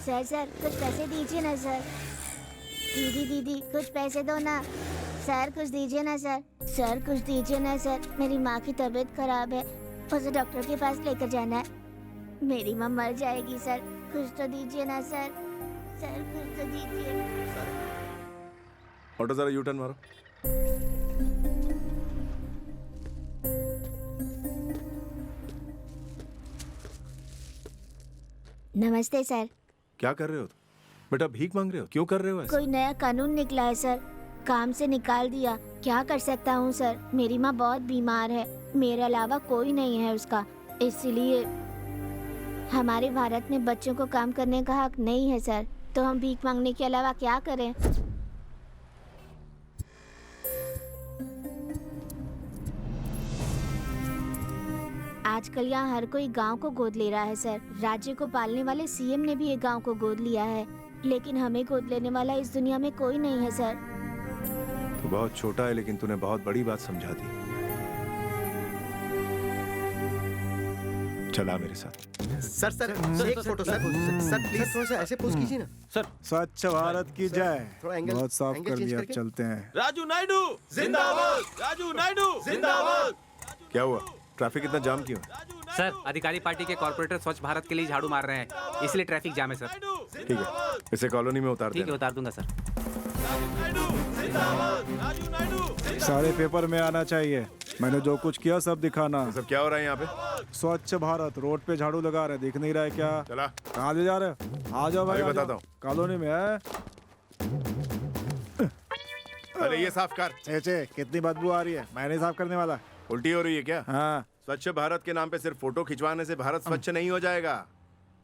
Sir sir कुछ पैसे दीजिए ना सर। दीदी दीदी कुछ पैसे दो ना। सर कुछ दीजिए ना सर। सर कुछ दीजिए ना सर, मेरी माँ की तबीयत खराब है, उसे डॉक्टर के पास लेकर जाना है। मेरी माँ मर जाएगी सर, कुछ तो दीजिए ना सर। सर कुछ तो दीजिए। ऑटो जरा यू टर्न मारो। नमस्ते सर। क्या कर रहे हो तुम? बेटा भीख मांग रहे हो? क्यों कर रहे हो ऐसा? कोई नया कानून निकला है सर, काम से निकाल दिया। क्या कर सकता हूँ सर, मेरी माँ बहुत बीमार है, मेरे अलावा कोई नहीं है उसका, इसलिए हमारे भारत में बच्चों को काम करने का हक नहीं है सर। तो हम भीख मांगने के अलावा क्या करें? आजकल यहाँ हर कोई गांव को गोद ले रहा है सर। राज्य को पालने वाले सीएम ने भी एक गांव को गोद लिया है, लेकिन हमें गोद लेने वाला इस दुनिया में कोई नहीं है सर। तू बहुत छोटा है लेकिन तूने बहुत बड़ी बात समझा दी। चला मेरे साथ। सर सर एक फोटो सर। सर प्लीज थोड़ा सा ऐसे पोज कीजिए ना सर। स्वच्छ भारत की जय। थोड़ा एंगल बहुत साफ एंगल कर चेंज दिया, करके। चलते हैं। राजू नायडू जिंदाबाद। राजू नायडू जिंदाबाद। क्या हुआ? ट्रैफिक इतना जाम क्यों है? सर, अधिकारी पार्टी के कॉर्पोरेटर स्वच्छ भारत के लिए झाड़ू मार रहे हैं, इसलिए ट्रैफिक जाम है सर। ठीक है, इसे कॉलोनी में उतार ठीक है, देना। उतार दूंगा सर। सारे पेपर में आना चाहिए। मैंने जो कुछ किया सब दिखाना। ये सब क्या हो रहा है यहाँ पे? स्वच्छ भारत, रोड पे झाड़ू लगा रहे, दिख नहीं रहा है क्या? चला कहाँ ले जा रहे हो? आ जाओ भाई, अभी आ बताता जाओ। हूँ। कॉलोनी में है। पहले ये साफ कर। चे कितनी बदबू आ रही है, मैं नहीं साफ करने वाला। उल्टी हो रही है क्या? हाँ स्वच्छ भारत के नाम पे सिर्फ फोटो खिंचवाने से भारत स्वच्छ नहीं हो जाएगा।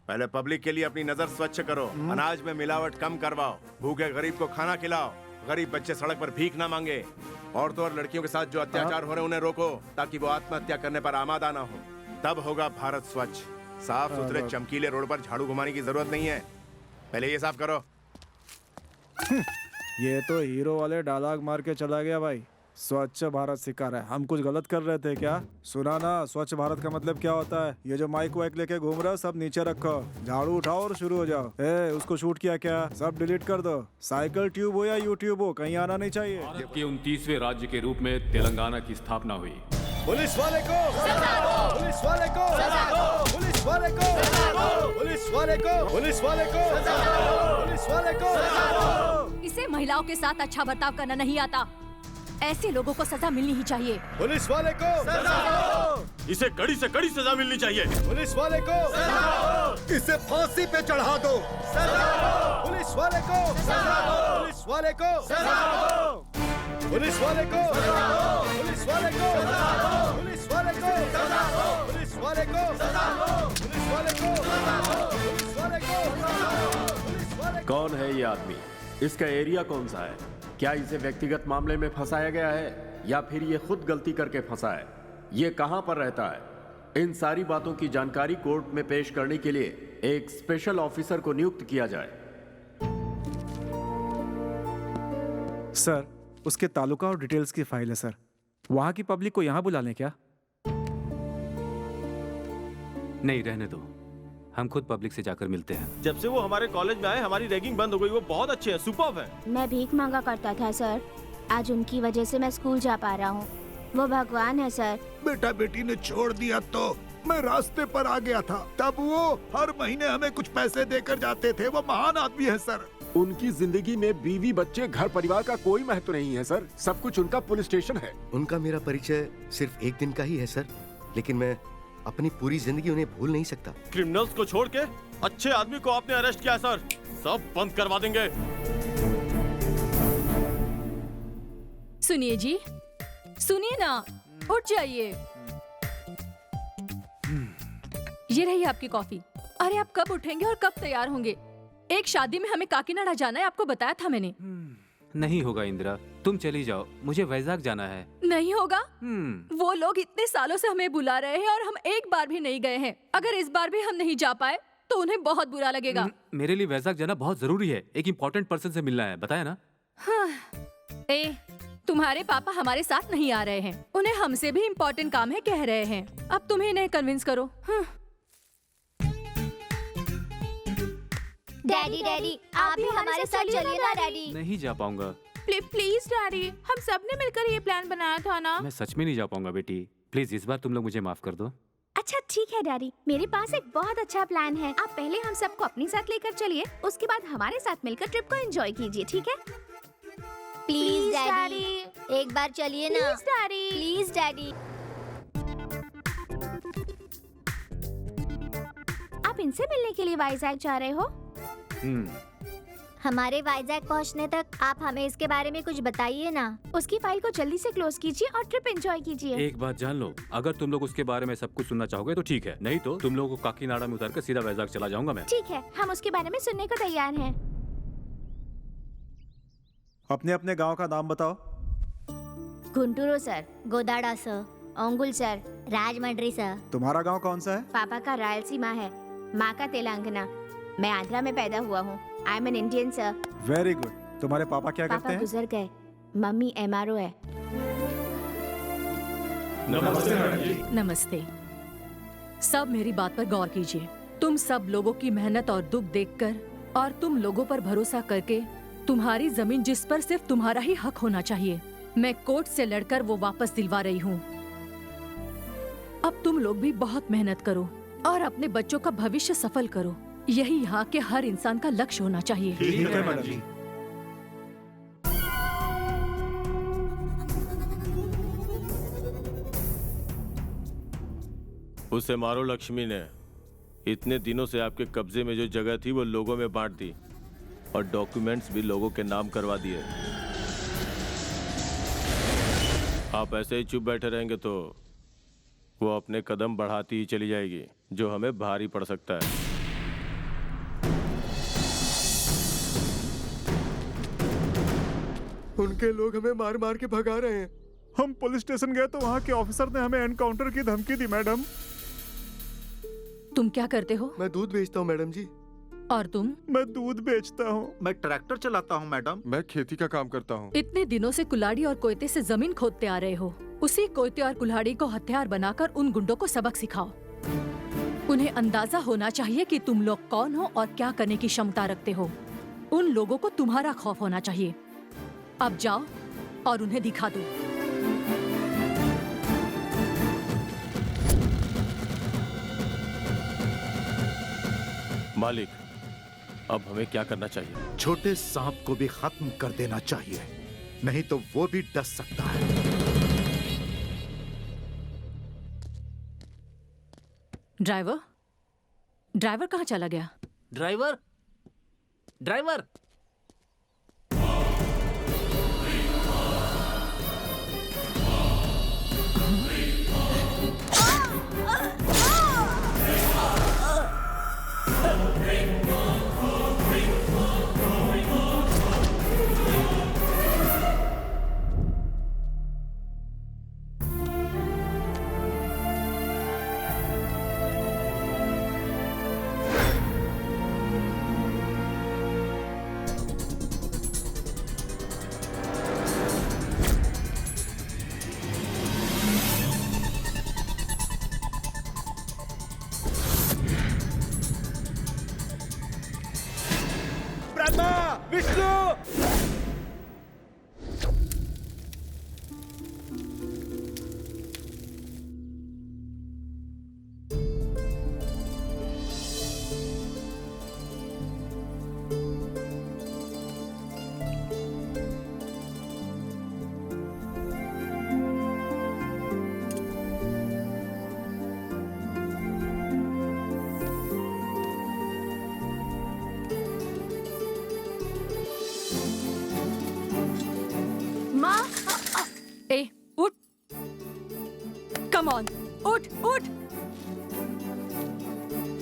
पहले पब्लिक के लिए अपनी नजर स्वच्छ करो, अनाज में मिलावट कम करवाओ, भूखे गरीब को खाना खिलाओ, गरीब बच्चे सड़क पर भीख ना मांगे, औरतों और लड़कियों के साथ जो अत्याचार हो रहे हैं उन्हें रोको ताकि वो आत्महत्या करने पर आमादा ना हो। तब होगा भारत स्वच्छ। साफ सुथरे चमकीले रोड पर झाड़ू घुमाने की जरूरत नहीं है, पहले ये साफ करो। ये तो हीरो वाले डायलॉग मार के चला गया भाई। स्वच्छ भारत सिखा रहा है, हम कुछ गलत कर रहे थे क्या? सुना ना, स्वच्छ भारत का मतलब क्या होता है? ये जो माइक वाइक लेके घूम रहा है सब नीचे रखो, झाड़ू उठाओ और शुरू हो जाओ। उसको शूट किया क्या? सब डिलीट कर दो। साइकिल ट्यूब हो या यूट्यूब हो, कहीं आना नहीं चाहिए। भारत के 29वें राज्य के रूप में तेलंगाना की स्थापना हुई। पुलिस वाले को पुलिस वाले को पुलिस वाले को पुलिस वाले को पुलिस वाले को पुलिस वाले को। इसे महिलाओं के साथ अच्छा बर्ताव करना नहीं आता, ऐसे लोगों को सजा मिलनी ही चाहिए। पुलिस वाले को इसे कड़ी से कड़ी सजा मिलनी चाहिए। पुलिस वाले को इसे फांसी पे चढ़ा दो। पुलिस वाले को पुलिस वाले को पुलिस वाले को पुलिस वाले को पुलिस वाले को पुलिस वाले को पुलिस वाले को पुलिस वाले को। कौन है ये आदमी? इसका एरिया कौन सा है? क्या इसे व्यक्तिगत मामले में फंसाया गया है या फिर ये खुद गलती करके फंसा है? ये कहां पर रहता है? इन सारी बातों की जानकारी कोर्ट में पेश करने के लिए एक स्पेशल ऑफिसर को नियुक्त किया जाए। सर, उसके तालुका और डिटेल्स की फाइल है सर। वहाँ की पब्लिक को यहाँ बुला लें क्या? नहीं, रहने दो, हम खुद पब्लिक से जाकर मिलते हैं। जब से वो हमारे कॉलेज में आए हमारी रैगिंग बंद हो गई। वो बहुत अच्छे हैं, सुपर्ब है। मैं भीख मांगा करता था सर, आज उनकी वजह से मैं स्कूल जा पा रहा हूँ। वो भगवान है सर। बेटा बेटी ने छोड़ दिया तो मैं रास्ते पर आ गया था, तब वो हर महीने हमें कुछ पैसे देकर जाते थे। वो महान आदमी है सर। उनकी जिंदगी में बीवी बच्चे घर परिवार का कोई महत्व नहीं है सर। सब कुछ उनका पुलिस स्टेशन है। उनका मेरा परिचय सिर्फ एक दिन का ही है सर, लेकिन मैं अपनी पूरी जिंदगी उन्हें भूल नहीं सकता। क्रिमिनल्स को छोड़ के अच्छे आदमी को आपने अरेस्ट किया सर। सब बंद करवा देंगे। सुनिए जी, सुनिए ना, उठ जाइए। ये रही आपकी कॉफी। अरे आप कब उठेंगे और कब तैयार होंगे? एक शादी में हमें काकीनाडा जाना है, आपको बताया था मैंने। नहीं होगा इंदिरा, तुम चली जाओ, मुझे वैजाग जाना है। नहीं होगा? वो लोग इतने सालों से हमें बुला रहे हैं और हम एक बार भी नहीं गए हैं। अगर इस बार भी हम नहीं जा पाए तो उन्हें बहुत बुरा लगेगा। मेरे लिए वैजाग जाना बहुत जरूरी है, एक इम्पोर्टेंट पर्सन से मिलना है, बताया ना। हाँ। तुम्हारे पापा हमारे साथ नहीं आ रहे हैं, उन्हें हमसे भी इम्पोर्टेंट काम है कह रहे हैं। अब तुम इन्हें कन्विंस करो। डैडी डैडी आप भी हमारे साथ चलिए ना डैडी। नहीं जा पाऊंगा। प्लीज डैडी, हम सब ने मिलकर ये प्लान बनाया था ना। मैं सच में नहीं जा पाऊंगा बेटी। प्लीज इस बार तुम लोग मुझे माफ कर दो। अच्छा ठीक है डैडी, मेरे पास एक बहुत अच्छा प्लान है। आप पहले हम सबको अपने साथ लेकर चलिए, उसके बाद हमारे साथ मिलकर ट्रिप को एंजॉय कीजिए, ठीक है? प्लीज डैडी एक बार चलिए ना। Please daddy. Please daddy. आप इनसे मिलने के लिए वाइजैक जा रहे हो? हमारे वाइजैक पहुंचने तक आप हमें इसके बारे में कुछ बताइए ना। उसकी फाइल को जल्दी से क्लोज कीजिए और ट्रिप एंजॉय कीजिए। एक बात जान लो, अगर तुम लोग उसके बारे में सब कुछ सुनना चाहोगे तो ठीक है, नहीं तो तुम लोगों को काकीनाडा में उतार कर सीधा वैजाग चला जाऊंगा मैं। ठीक है, हम उसके बारे में सुनने को तैयार हैं। अपने अपने गांव का नाम बताओ। गुंटूरू सर, गोदाड़ा sir, Ongole sir, Rajahmundry sir. तुम्हारा गांव कौन सा है? पापा का रायलसीमा है, माँ का तेलंगाना। मैं आंध्रा में पैदा हुआ हूँ। I am an Indian sir. Very good. तुम्हारे पापा क्या करते पापा हैं? गुजर गए, मम्मी MRO है। नमस्ते मैडम जी। नमस्ते। सब मेरी बात पर गौर कीजिए। तुम सब लोगों की मेहनत और दुख देखकर और तुम लोगों पर भरोसा करके तुम्हारी जमीन जिस पर सिर्फ तुम्हारा ही हक होना चाहिए, मैं कोर्ट से लड़कर वो वापस दिलवा रही हूँ। अब तुम लोग भी बहुत मेहनत करो और अपने बच्चों का भविष्य सफल करो। यही यहाँ के हर इंसान का लक्ष्य होना चाहिए। ठीक है मैडम जी। उसे मारो लक्ष्मी ने। इतने दिनों से आपके कब्जे में जो जगह थी वो लोगों में बांट दी और डॉक्यूमेंट्स भी लोगों के नाम करवा दिए। आप ऐसे ही चुप बैठे रहेंगे तो वो अपने कदम बढ़ाती ही चली जाएगी, जो हमें भारी पड़ सकता है। उनके लोग हमें मार मार के भगा रहे हैं। हम पुलिस स्टेशन गए तो वहाँ के ऑफिसर ने हमें एनकाउंटर की धमकी दी। मैडम तुम क्या करते हो? मैं दूध बेचता हूँ मैडम जी। और तुम? मैं दूध बेचता हूँ। मैं ट्रैक्टर चलाता हूँ मैडम। मैं खेती का काम करता हूँ। इतने दिनों से कुल्हाड़ी और कोयते से जमीन खोदते आ रहे हो। उसी कोयते और कुल्हाड़ी को हथियार बनाकर उन गुंडों को सबक सिखाओ। उन्हें अंदाजा होना चाहिए कि तुम लोग कौन हो और क्या करने की क्षमता रखते हो। उन लोगों को तुम्हारा खौफ होना चाहिए। अब जाओ और उन्हें दिखा दो। मालिक, अब हमें क्या करना चाहिए? छोटे सांप को भी खत्म कर देना चाहिए, नहीं तो वो भी डस सकता है। ड्राइवर, ड्राइवर कहाँ चला गया? Driver, driver. विष्णु! ए, उठ। कम ऑन, उठ उठ।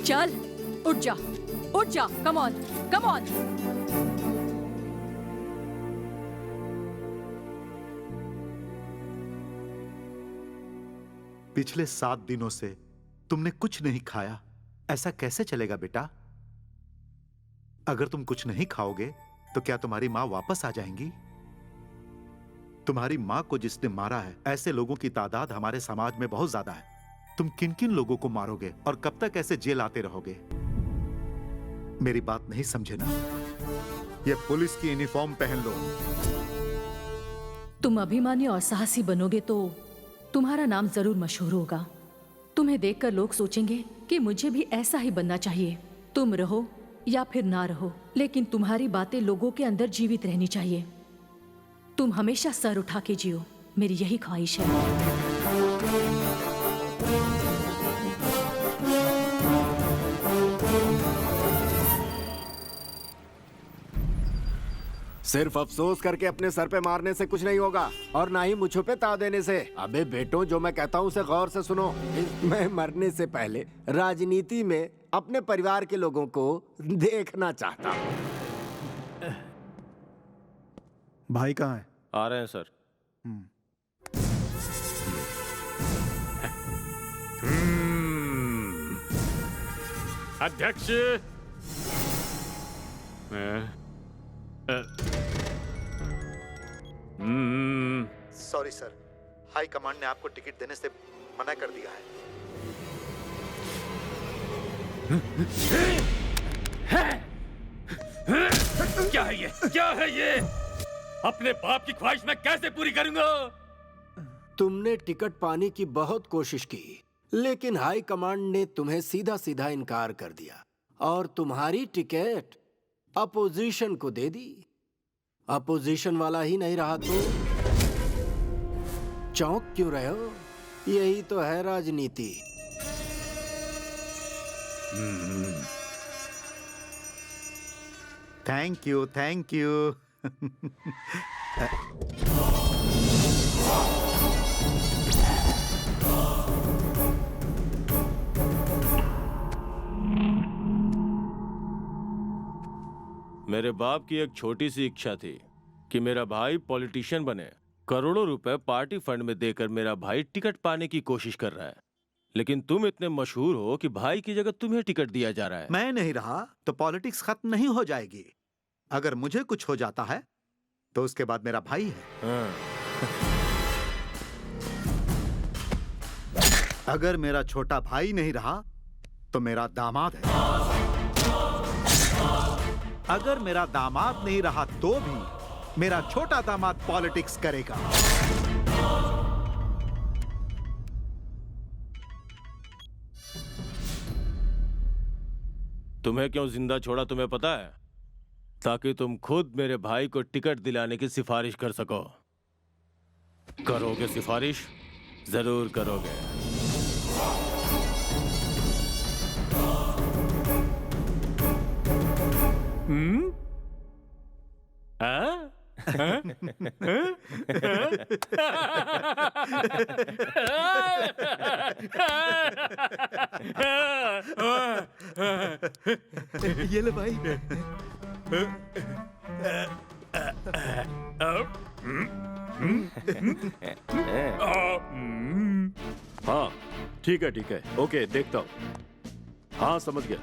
चल, उठ जा, उठ जा। Come on, come on. पिछले 7 दिनों से तुमने कुछ नहीं खाया, ऐसा कैसे चलेगा बेटा? अगर तुम कुछ नहीं खाओगे तो क्या तुम्हारी माँ वापस आ जाएंगी? तुम्हारी माँ को जिसने मारा है, ऐसे लोगों की तादाद हमारे समाज में बहुत ज्यादा है। तुम किन किन लोगों को मारोगे और कब तक ऐसे जेल आते रहोगे? मेरी बात नहीं समझे ना? ये पुलिस की यूनिफॉर्म पहन लो। तुम अभिमानी और साहसी बनोगे तो तुम्हारा नाम जरूर मशहूर होगा। तुम्हें देखकर लोग सोचेंगे कि मुझे भी ऐसा ही बनना चाहिए। तुम रहो या फिर ना रहो, लेकिन तुम्हारी बातें लोगों के अंदर जीवित रहनी चाहिए। तुम हमेशा सर उठा के जियो, मेरी यही ख्वाहिश है। सिर्फ अफसोस करके अपने सर पे मारने से कुछ नहीं होगा, और ना ही मुझों पे ताव देने से। अबे बेटो, जो मैं कहता हूँ उसे गौर से सुनो। मैं मरने से पहले राजनीति में अपने परिवार के लोगों को देखना चाहता हूँ। भाई कहाँ है? आ रहे हैं सर। अध्यक्ष, सॉरी सर, हाई कमांड ने आपको टिकट देने से मना कर दिया है। क्या है ये? क्या है ये? अपने बाप की ख्वाहिश मैं कैसे पूरी करूंगा? तुमने टिकट पाने की बहुत कोशिश की, लेकिन हाई कमांड ने तुम्हें सीधा सीधा इनकार कर दिया और तुम्हारी टिकट अपोजिशन को दे दी। अपोजिशन वाला ही नहीं रहा तो चौंक क्यों रहे हो? यही तो है राजनीति। Thank you, thank you. मेरे बाप की एक छोटी सी इच्छा थी कि मेरा भाई पॉलिटिशियन बने। करोड़ों रुपए पार्टी फंड में देकर मेरा भाई टिकट पाने की कोशिश कर रहा है, लेकिन तुम इतने मशहूर हो कि भाई की जगह तुम्हें टिकट दिया जा रहा है। मैं नहीं रहा तो पॉलिटिक्स खत्म नहीं हो जाएगी। अगर मुझे कुछ हो जाता है तो उसके बाद मेरा भाई है। हाँ। अगर मेरा छोटा भाई नहीं रहा तो मेरा दामाद है। अगर मेरा दामाद नहीं रहा तो भी मेरा छोटा दामाद पॉलिटिक्स करेगा। तुम्हें क्यों जिंदा छोड़ा तुम्हें पता है? ताकि तुम खुद मेरे भाई को टिकट दिलाने की सिफारिश कर सको। करोगे सिफारिश? जरूर करोगे। ये ले भाई। हाँ ठीक है, ओके, देखता हूँ। हाँ समझ गया,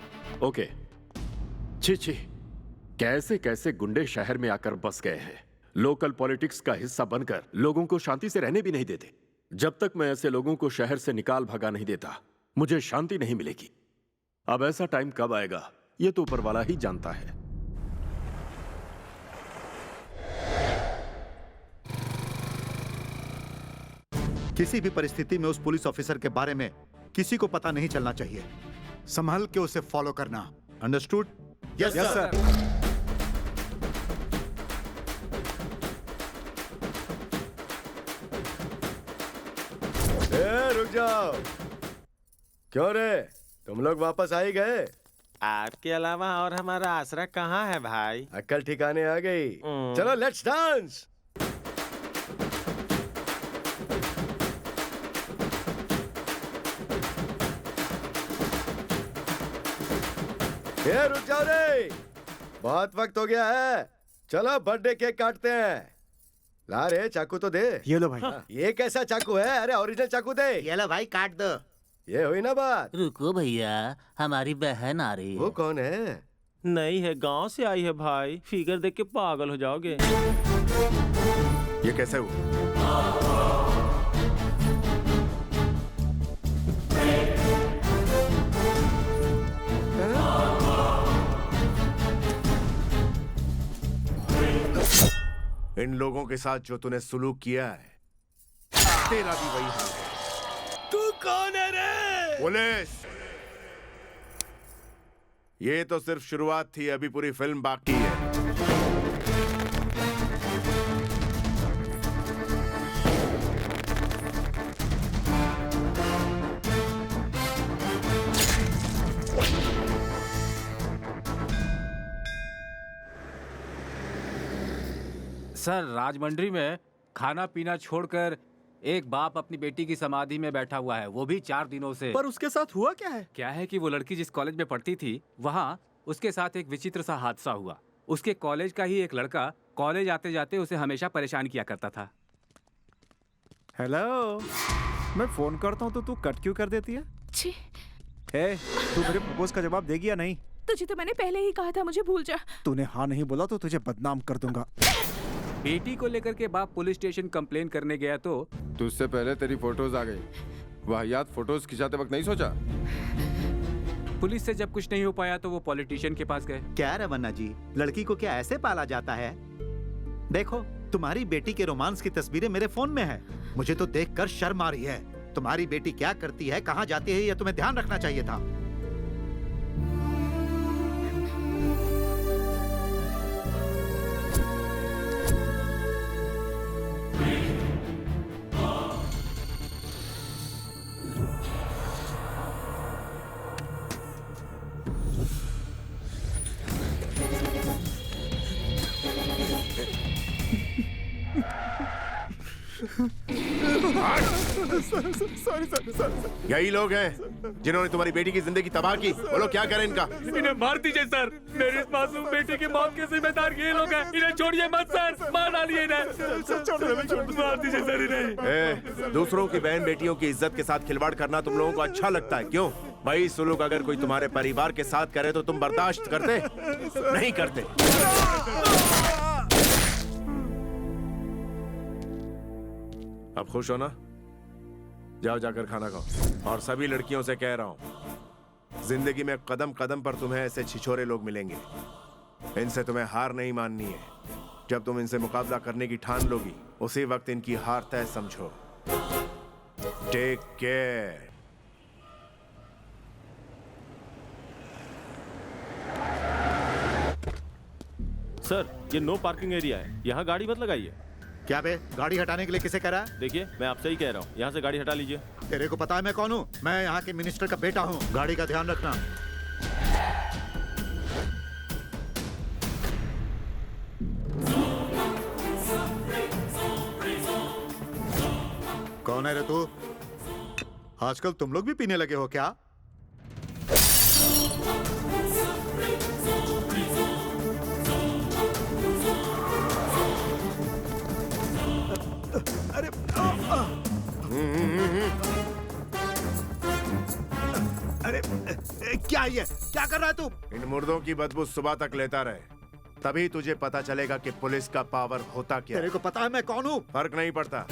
ओके। छी छी, कैसे कैसे गुंडे शहर में आकर बस गए हैं। लोकल पॉलिटिक्स का हिस्सा बनकर लोगों को शांति से रहने भी नहीं देते। जब तक मैं ऐसे लोगों को शहर से निकाल भगा नहीं देता, मुझे शांति नहीं मिलेगी। अब ऐसा टाइम कब आएगा ये तो ऊपर वाला ही जानता है। किसी भी परिस्थिति में उस पुलिस ऑफिसर के बारे में किसी को पता नहीं चलना चाहिए। संभल के उसे फॉलो करना। अंडरस्टूड? Yes sir. रुक जाओ। क्यों रे, तुम लोग वापस आ ही गए? आपके अलावा और हमारा आसरा कहाँ है भाई? अक्ल ठिकाने आ गई। चलो लेट्स डांस। रुक जाओ रे, बहुत वक्त हो गया है। चलो बर्थडे केक काटते हैं। ला रे, चाकू तो दे। ये लो भाई। ये कैसा चाकू है? अरे ओरिजिनल चाकू दे। ये लो भाई, काट दो। ये हुई ना बात। रुको भैया, हमारी बहन आ रही है। वो कौन है? नहीं है, गांव से आई है भाई। फिगर देख के पागल हो जाओगे। ये कैसे हुआ? इन लोगों के साथ जो तूने सुलूक किया है, तेरा भी वही हाल है। तू कौन है रे? पुलिस! ये तो सिर्फ शुरुआत थी, अभी पूरी फिल्म बाकी है। सर, राजमंड्री में खाना पीना छोड़कर एक बाप अपनी बेटी की समाधि में बैठा हुआ है, वो भी 4 दिनों से। पर उसके साथ हुआ क्या है? क्या है कि वो लड़की जिस कॉलेज में पढ़ती थी, वहाँ उसके साथ एक विचित्र सा हादसा हुआ। उसके कॉलेज का ही एक लड़का कॉलेज आते जाते उसे हमेशा परेशान किया करता था। हेलो, मैं फोन करता हूँ तो तू कट क्यों कर देती है? छी, हे, तू मेरे प्रपोज का जवाब देगी या नहीं? तुझे तो मैंने पहले ही कहा था, मुझे भूल जा। तूने हाँ नहीं बोला तो तुझे बदनाम कर दूंगा। बेटी को लेकर के बाप पुलिस स्टेशन कंप्लेन करने गया तो तुझसे पहले तेरी फोटोज आ गई। वाहियात फोटोज खिंचाते वक्त नहीं सोचा? पुलिस से जब कुछ नहीं हो पाया तो वो पॉलिटिशियन के पास गए। क्या रमन्ना जी, लड़की को क्या ऐसे पाला जाता है? देखो, तुम्हारी बेटी के रोमांस की तस्वीरें मेरे फोन में है। मुझे तो देखकर शर्म आ रही है। तुम्हारी बेटी क्या करती है, कहाँ जाती है, यह तुम्हें ध्यान रखना चाहिए था। यही लोग हैं जिन्होंने तुम्हारी बेटी की जिंदगी तबाह की। बोलो क्या करें इनका? इन्हें मार दीजिए सर। मेरी इस मासूम बेटी की मौत के जिम्मेदार ये लोग हैं। इन्हें छोड़िए मत सर, मार डालिए इन्हें। मार दीजिए सर इन्हें। दूसरों की बहन बेटियों की इज्जत के साथ खिलवाड़ करना तुम लोगों को अच्छा लगता है, क्यों? भाई सुलूक अगर कोई तुम्हारे परिवार के साथ करे तो तुम बर्दाश्त करते? नहीं करते। अब खुश हो ना? जाओ जाकर खाना खाओ। और सभी लड़कियों से कह रहा हूं, जिंदगी में कदम कदम पर तुम्हें ऐसे छिछोरे लोग मिलेंगे। इनसे तुम्हें हार नहीं माननी है। जब तुम इनसे मुकाबला करने की ठान लोगी, उसी वक्त इनकी हार तय समझो। Take care. सर, ये नो पार्किंग एरिया है, यहाँ गाड़ी मत लगाइए। क्या बे, गाड़ी हटाने के लिए किसे करा? देखिए, मैं आपसे ही कह रहा हूँ, यहाँ से गाड़ी हटा लीजिए। तेरे को पता है मैं कौन हूँ? मैं यहाँ के मिनिस्टर का बेटा हूँ। गाड़ी का ध्यान रखना। कौन है रे तू? आजकल तुम लोग भी पीने लगे हो क्या? अरे अरे क्या ये? क्या कर रहा है तू? इन मुर्दों की बदबू सुबह तक लेता रहे, तभी तुझे पता चलेगा कि पुलिस का पावर होता क्या। तेरे को पता है मैं कौन हूँ? फर्क नहीं पड़ता।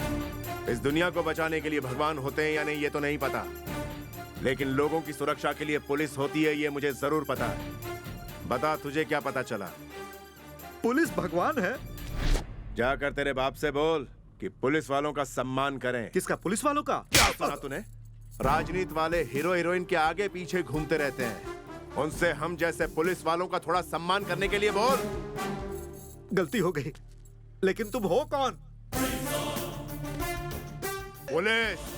इस दुनिया को बचाने के लिए भगवान होते हैं या नहीं ये तो नहीं पता, लेकिन लोगों की सुरक्षा के लिए पुलिस होती है ये मुझे जरूर पता है। बता, तुझे क्या पता चला? पुलिस भगवान है? जाकर तेरे बाप से बोल कि पुलिस वालों का सम्मान करें। किसका? पुलिस वालों का? क्या सुना तूने? राजनीति वाले हीरो हीरोइन के आगे पीछे घूमते रहते हैं। उनसे हम जैसे पुलिस वालों का थोड़ा सम्मान करने के लिए बोल। गलती हो गई, लेकिन तुम हो कौन? पुलिस।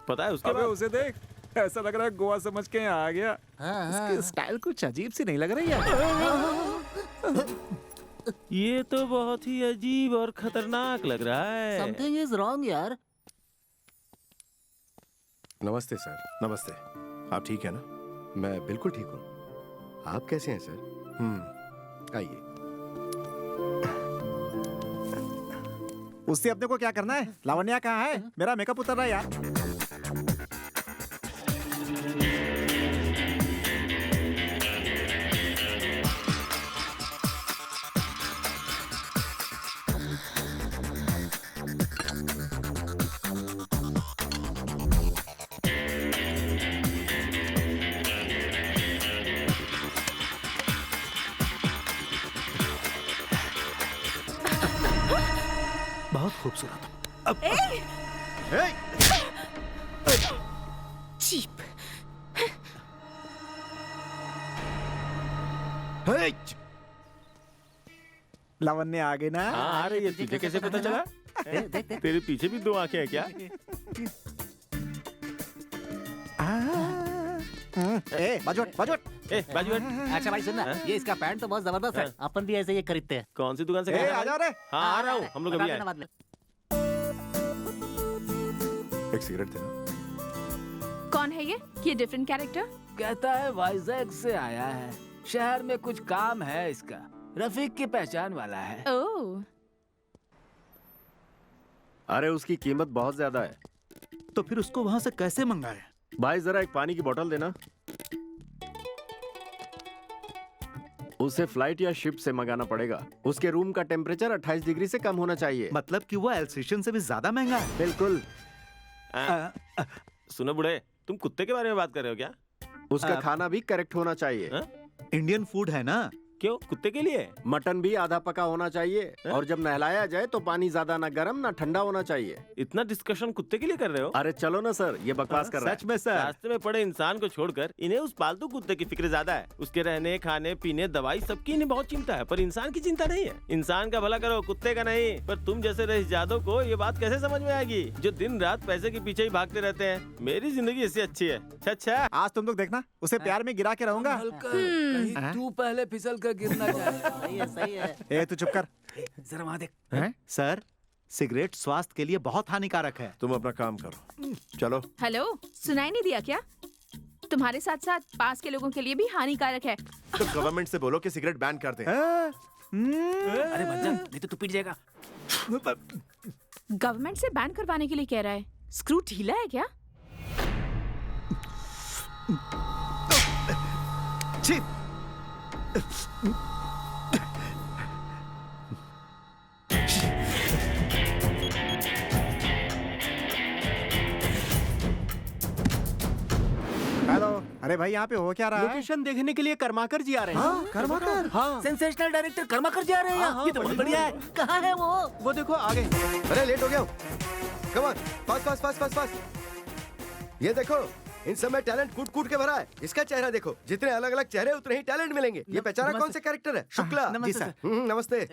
पता है उसके अबे बाद उसे देख, ऐसा लग रहा है गोवा समझ के यहाँ आ गया। इसकी स्टाइल कुछ अजीब सी नहीं लग रही है? ये तो बहुत ही अजीब और खतरनाक लग रहा है। समथिंग इज रॉन्ग यार। नमस्ते सर। नमस्ते। आप ठीक है ना? मैं बिल्कुल ठीक हूँ। आप कैसे हैं सर? आइए। उससे अपने को क्या करना है? लावण्या कहाँ है? मेरा मेकअप उतर रहा है यार। खूबसूरत अब चीप। लावण्य आ गई ना? हाँ आ रही है। तुझे कैसे पता चला? तेरे पीछे भी 2 आंखें हैं क्या? बाजू हट। अच्छा भाई सुनना, ये इसका पैंट तो बहुत जबरदस्त है। अपन भी ऐसे ये खरीदते हैं। कौन सी दुकान से ए, खरीदा? आ जा रे। हाँ आ रहा हूँ, हम लोग अभी आए। बाद में। एक सिगरेट देना। कौन है ये डिफरेंट कैरेक्टर? कहता है वाइजैक से आया है, शहर में कुछ काम है इसका, रफीक की पहचान वाला है। ओह, अरे उसकी कीमत बहुत ज्यादा है। तो फिर उसको वहां से कैसे मंगाए? भाई जरा एक पानी की बोतल देना। उसे फ्लाइट या शिप से मंगाना पड़ेगा। उसके रूम का टेम्परेचर 28 डिग्री से कम होना चाहिए। मतलब कि वो एल्सेशियन से भी ज्यादा महंगा है? बिल्कुल। सुनो बुढ़े, तुम कुत्ते के बारे में बात कर रहे हो क्या? उसका खाना भी करेक्ट होना चाहिए। इंडियन फूड है ना? क्यों, कुत्ते के लिए? मटन भी आधा पका होना चाहिए और जब नहलाया जाए तो पानी ज्यादा ना गर्म ना ठंडा होना चाहिए। इतना डिस्कशन कुत्ते के लिए कर रहे हो? अरे चलो ना सर, ये बकवास कर रहा है। सच में सर? रास्ते में पड़े इंसान को छोड़कर इन्हें उस पालतू कुत्ते की फिक्र ज्यादा है। उसके रहने, खाने, पीने, दवाई सबकी इन्हें बहुत चिंता है, पर इंसान की चिंता नहीं है। इंसान का भला करो, कुत्ते का नहीं। पर तुम जैसे रईस जादव को ये बात कैसे समझ में आएगी, जो दिन रात पैसे के पीछे ही भागते रहते हैं? मेरी जिंदगी इससे अच्छी है। अच्छा, आज तुम लोग देखना, उसे प्यार में गिरा के रहूंगा। कहीं तू पहले फिसल कर गिरना जाए। सही है। ए तू चुप कर। जरा वहाँ देख। सर, सिगरेट स्वास्थ्य के लिए बहुत हानिकारक है। तुम अपना काम करो, चलो। हेलो, सुनाई नहीं दिया क्या? तुम्हारे साथ साथ पास के लोगों के लिए भी हानिकारक है। तो गवर्नमेंट से बोलो कि सिगरेट बैन कर दे। अरे मत जा, नहीं तो तू पीट जाएगा। गवर्नमेंट से बैन करवाने के लिए कह रहा है। स्क्रू ढीला है क्या? हेलो, अरे भाई यहाँ पे हो क्या रहा है? लोकेशन देखने के लिए कर्माकर जी आ रहे हैं। हाँ, कर्माकर? हाँ। सेंसेशनल डायरेक्टर कर्माकर जी आ रहे हैं। ये तो बहुत बढ़िया है। कहाँ है वो देखो आ गए। अरे लेट हो गया हूँ। Come on, fast fast fast fast. ये देखो, इन सब में टैलेंट कूट कूट के भरा है। इसका चेहरा देखो, जितने अलग अलग चेहरे उतने ही टैलेंट मिलेंगे। ये पहचाना कौन से कैरेक्टर है? शुक्ला। जी सर। नमस्ते।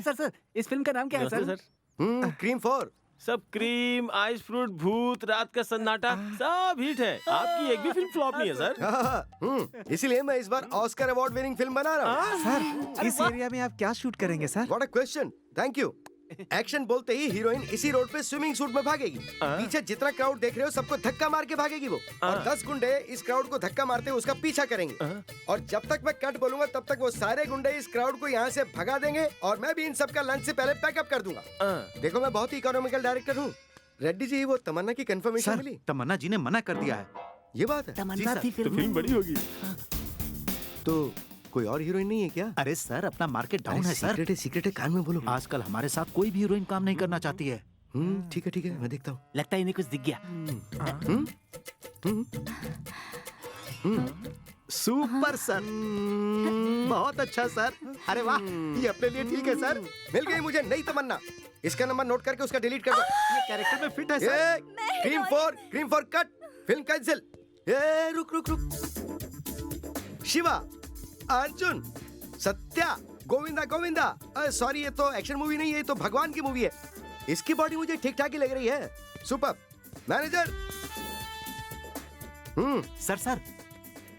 सर, इस फिल्म का नाम क्या है सर? क्रीम 4। सब क्रीम, आइस फ्रूट, भूत, रात का सन्नाटा, सब हिट है। आपकी एक भी फिल्म फ्लॉप नहीं है सर। इसीलिए मैं इस बार ऑस्कर अवार्ड विनिंग फिल्म बना रहा हूँ। सर, इस एरिया में आप क्या शूट करेंगे sir? What a question, thank you. Action बोलते ही हीरोइन इसी रोड पे स्विमिंग सूट में भागेगी। पीछे जितना क्राउड देख रहे हो सबको धक्का मार के भागेगी वो। और 10 गुंडे इस क्राउड को धक्का मारते हुए उसका पीछा करेंगे। और जब तक मैं कट बोलूंगा तब तक वो सारे गुंडे इस क्राउड को यहाँ से भगा देंगे और मैं भी इन सबका लंच से पहले पैकअप कर दूंगा। देखो मैं बहुत ही इकोनॉमिकल डायरेक्टर हूँ। रेड्डी जी, वो तमन्ना की कंफर्मेशन मिली? तमन्ना जी ने मना कर दिया है। ये बात है? तमन्ना थी तो फिल्म बड़ी होगी। तो कोई और हीरोइन नहीं है क्या? अरे सर, अपना मार्केट डाउन है सर। सीक्रेट है, कान में बोलो। आजकल हमारे साथ कोई भी हीरोइन काम नहीं करना चाहती है। ठीक है, मैं देखता हूँ। लगता है इन्हें कुछ दिख गया। सुपर सर, बहुत अच्छा सर। अरे वाह, ये अपने लिए ठीक है सर। मिल गई मुझे नई तमन्ना। इसका नंबर नोट करके उसका डिलीट कर दो। ये कैरेक्टर में फिट है sir. Cream 4 cut, film cancel. ये रुक। शिवा, अर्जुन, सत्या, गोविंदा। सॉरी, ये तो एक्शन मूवी नहीं है, ये तो भगवान की मूवी है। इसकी बॉडी मुझे ठीक ठाक ही लग रही है। Super. Manager. Sir,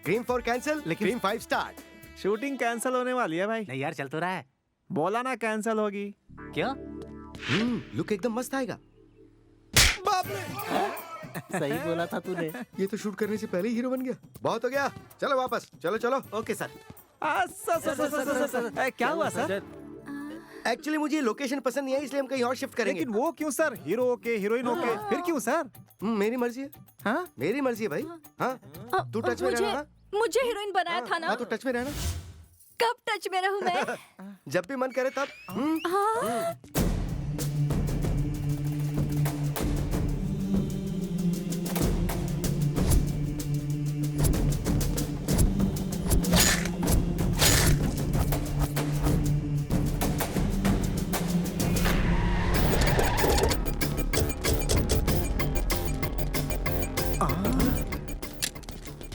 cream 4 cancel, लेकिन क्रीम 5 स्टार्ट। शूटिंग कैंसिल होने वाली है भाई। नहीं यार, चल तो रहा है। बोला ना कैंसिल होगी। क्यों? लुक एकदम मस्त आएगा। बाप रे, सही बोला था तूने। ये तो शूट करने से पहले ही हीरो बन गया। बहुत हो गया, चलो वापस। चलो। Okay sir. सर, क्या हुआ सर? एक्चुअली मुझे लोकेशन पसंद नहीं है, इसलिए हम कहीं और शिफ्ट करेंगे। लेकिन वो क्यों sir? Hero okay, heroine okay, फिर क्यों सर? मेरी मर्जी है। हाँ, मेरी मर्जी है भाई। हाँ, तू टच में रहना। मुझे हीरोइन बनाया था ना। हाँ, तो टच में रहना। कब टच में रहूं मैं? जब भी मन करे तब।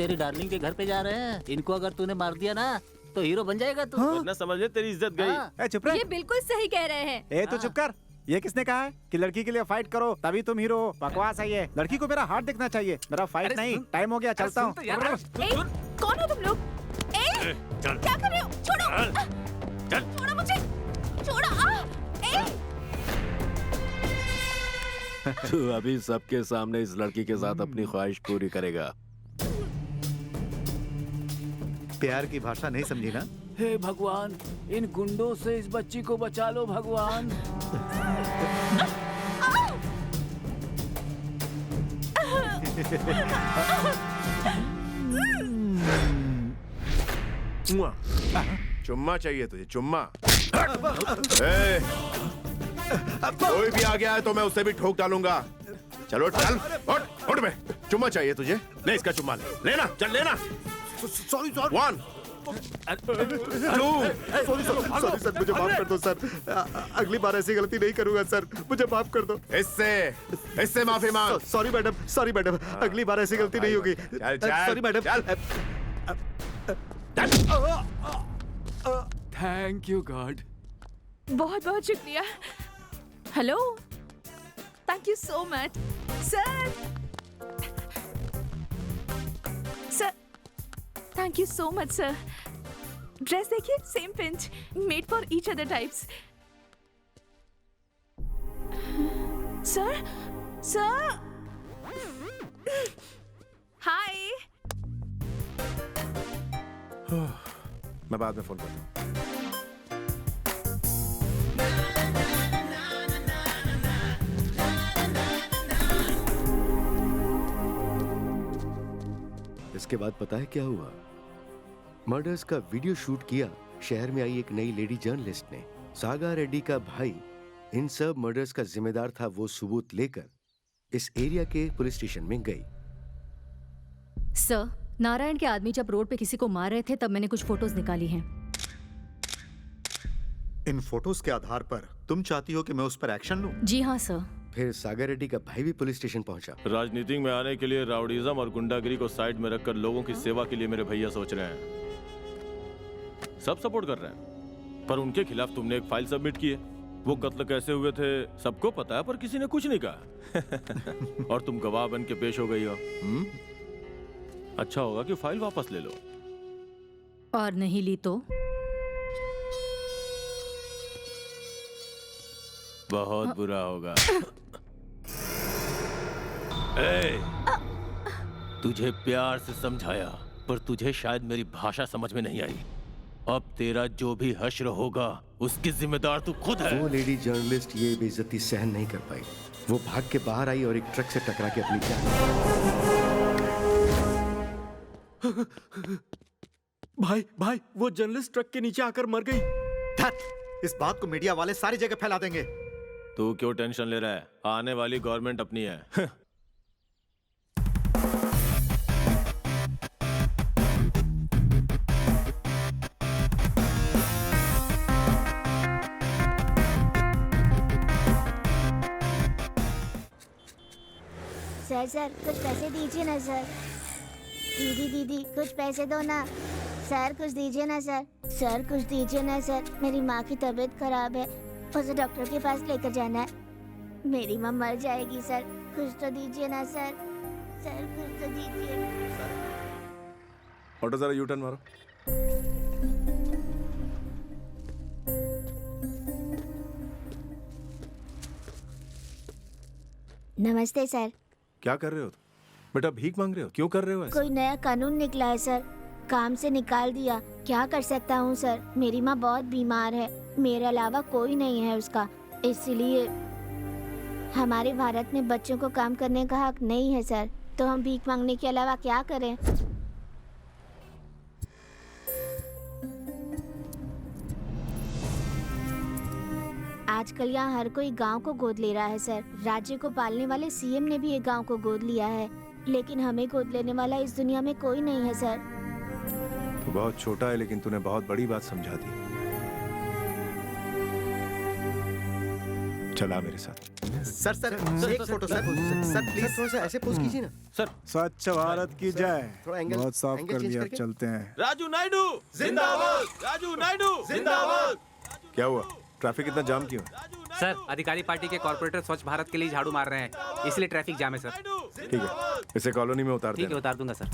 तेरी डार्लिंग के घर पे जा रहे हैं। इनको अगर तूने मार दिया ना तो हीरो बन जाएगा तू। वरना समझ ले तेरी इज्जत गई। ए चुप रह। ये बिल्कुल सही कह रहे हैं। ए तू चुप कर। ये किसने कहा है कि लड़की के लिए फाइट करो तभी तुम हीरो हो? बकवास है ये। लड़की को मेरा हार्ट दिखना चाहिए, मेरा फाइट नहीं। टाइम हो गया, चलता हूँ। कौन हो तुम लोग? क्या कर रहे हो? छोड़ो, छोड़ो मुझे, छोड़ो। तू अभी सबके सामने इस लड़की के साथ अपनी ख्वाहिश पूरी करेगा। प्यार की भाषा नहीं समझी ना? हे भगवान, इन गुंडों से इस बच्ची को बचा लो भगवान। चुम्मा चाहिए तुझे, चुम्मा? ए, कोई भी आ गया है तो मैं उससे भी ठोक डालूंगा। चलो चल, उठ बे। चुम्मा चाहिए तुझे? ले इसका चुम्मा, लेना, चल लेना। Sorry sir. 1 2 सॉरी सर, मुझे माफ कर दो सर। अगली बार ऐसी गलती नहीं करूंगा सर, मुझे माफ कर दो। इससे माफी मांग। सॉरी मैडम, अगली बार ऐसी गलती नहीं होगी। Sorry madam. Thank you God. बहुत बहुत शुक्रिया। Hello, thank you so much sir. Sir thank you so much sir. Dress देखिए, same pinch, made for each other types. Sir hi. मैं बाद में फोन करता हूँ। इसके बाद पता है क्या हुआ? मर्डर्स का वीडियो शूट किया शहर में आई एक नई लेडी जर्नलिस्ट ने। सागा रेड्डी का भाई इन सब मर्डर्स का जिम्मेदार था। वो सबूत लेकर इस एरिया के पुलिस स्टेशन में गई। सर, नारायण के आदमी जब रोड पे किसी को मार रहे थे तब मैंने कुछ फोटोज निकाली हैं। इन फोटोज के आधार पर तुम चाहती हो कि मैं उस पर एक्शन लूं? जी हाँ सर। फिर सागर रेड्डी का भाई भी पुलिस स्टेशन पहुंचा। राजनीति में आने के लिए राउडीजम और गुंडागिरी को साइड में रखकर लोगों की सेवा के लिए मेरे भैया सोच रहे हैं। सब सपोर्ट कर रहे हैं, पर उनके खिलाफ तुमने एक फाइल सबमिट की है। वो कत्ल कैसे हुए थे सबको पता है, पर किसी ने कुछ नहीं कहा। और तुम गवाह बन के पेश हो गई हो। अच्छा होगा कि फाइल वापस ले लो। और नहीं ली तो? बहुत बुरा होगा। तुझे प्यार से समझाया, पर तुझे शायद मेरी भाषा समझ में नहीं आई। अब तेरा जो भी हश्र होगा उसकी जिम्मेदार तू खुद है। वो लेडी जर्नलिस्ट ये बेइज्जती सहन नहीं कर पाई। वो भाग के बाहर आई और एक ट्रक से टकरा के अपनी जान। भाई वो जर्नलिस्ट ट्रक के नीचे आकर मर गई। इस बात को मीडिया वाले सारी जगह फैला देंगे। तू क्यों टेंशन ले रहा है? आने वाली गवर्नमेंट अपनी है। सर कुछ पैसे दीजिए ना सर। दीदी कुछ पैसे दो ना। सर कुछ दीजिए ना सर कुछ दीजिए ना सर। मेरी माँ की तबीयत खराब है, उसे डॉक्टर के पास लेकर जाना है। मेरी माँ मर जाएगी सर, कुछ तो दीजिए ना सर। सर कुछ तो दीजिए। ऑटो जरा यू टर्न मारो। नमस्ते सर। क्या कर रहे हो? बेटा भीख मांग रहे हो? क्यों कर रहे हो ऐसा? कोई नया कानून निकला है सर, काम से निकाल दिया। क्या कर सकता हूँ सर? मेरी माँ बहुत बीमार है, मेरे अलावा कोई नहीं है उसका। इसलिए हमारे भारत में बच्चों को काम करने का हक नहीं है सर। तो हम भीख मांगने के अलावा क्या करें? आजकल यहाँ हर कोई गांव को गोद ले रहा है सर। राज्य को पालने वाले सीएम ने भी एक गांव को गोद लिया है, लेकिन हमें गोद लेने वाला इस दुनिया में कोई नहीं है सर। तू बहुत छोटा है, लेकिन तूने बहुत बड़ी बात समझा दी। चला मेरे साथ। सर सर एक फोटो सर सर प्लीज थोड़ा सा ऐसे पोज कीजिए ना। सर स्वच्छ भारत की जय। थोड़ा एंगल बहुत साफ एंगल कर चेंज दिया, करके। चलते हैं। राजू नायडू जिंदाबाद। राजू नायडू जिंदाबाद। क्या हुआ? ट्रैफिक इतना जाम क्यों? सर अधिकारी पार्टी के कॉर्पोरेटर स्वच्छ भारत के लिए झाड़ू मार रहे हैं, इसलिए ट्रैफिक जाम है सर। ठीक है, इसे कॉलोनी में उतार ठीक है, देना। उतार दूंगा सर।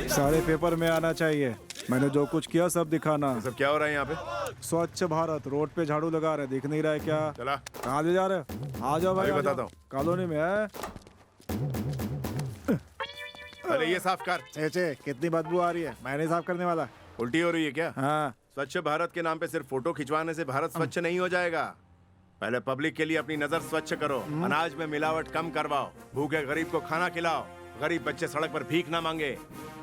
सारे पेपर में आना चाहिए। मैंने जो कुछ किया सब दिखाना। सब क्या हो रहा है यहाँ पे? स्वच्छ भारत रोड पे झाड़ू लगा रहे, दिख नहीं रहा है क्या? चला। कहाँ ले जा रहे हो? आ जाओ भाई, अभी आ बताता जाओ। हूँ। कॉलोनी में है। पहले ये साफ कर। चे कितनी बदबू आ रही है, मैं नहीं साफ करने वाला। उल्टी हो रही है क्या? हाँ। स्वच्छ भारत के नाम पे सिर्फ फोटो खिंचवाने से भारत स्वच्छ नहीं हो जाएगा। पहले पब्लिक के लिए अपनी नजर स्वच्छ करो, अनाज में मिलावट कम करवाओ, भूखे गरीब को खाना खिलाओ, गरीब बच्चे सड़क पर भीख ना मांगे,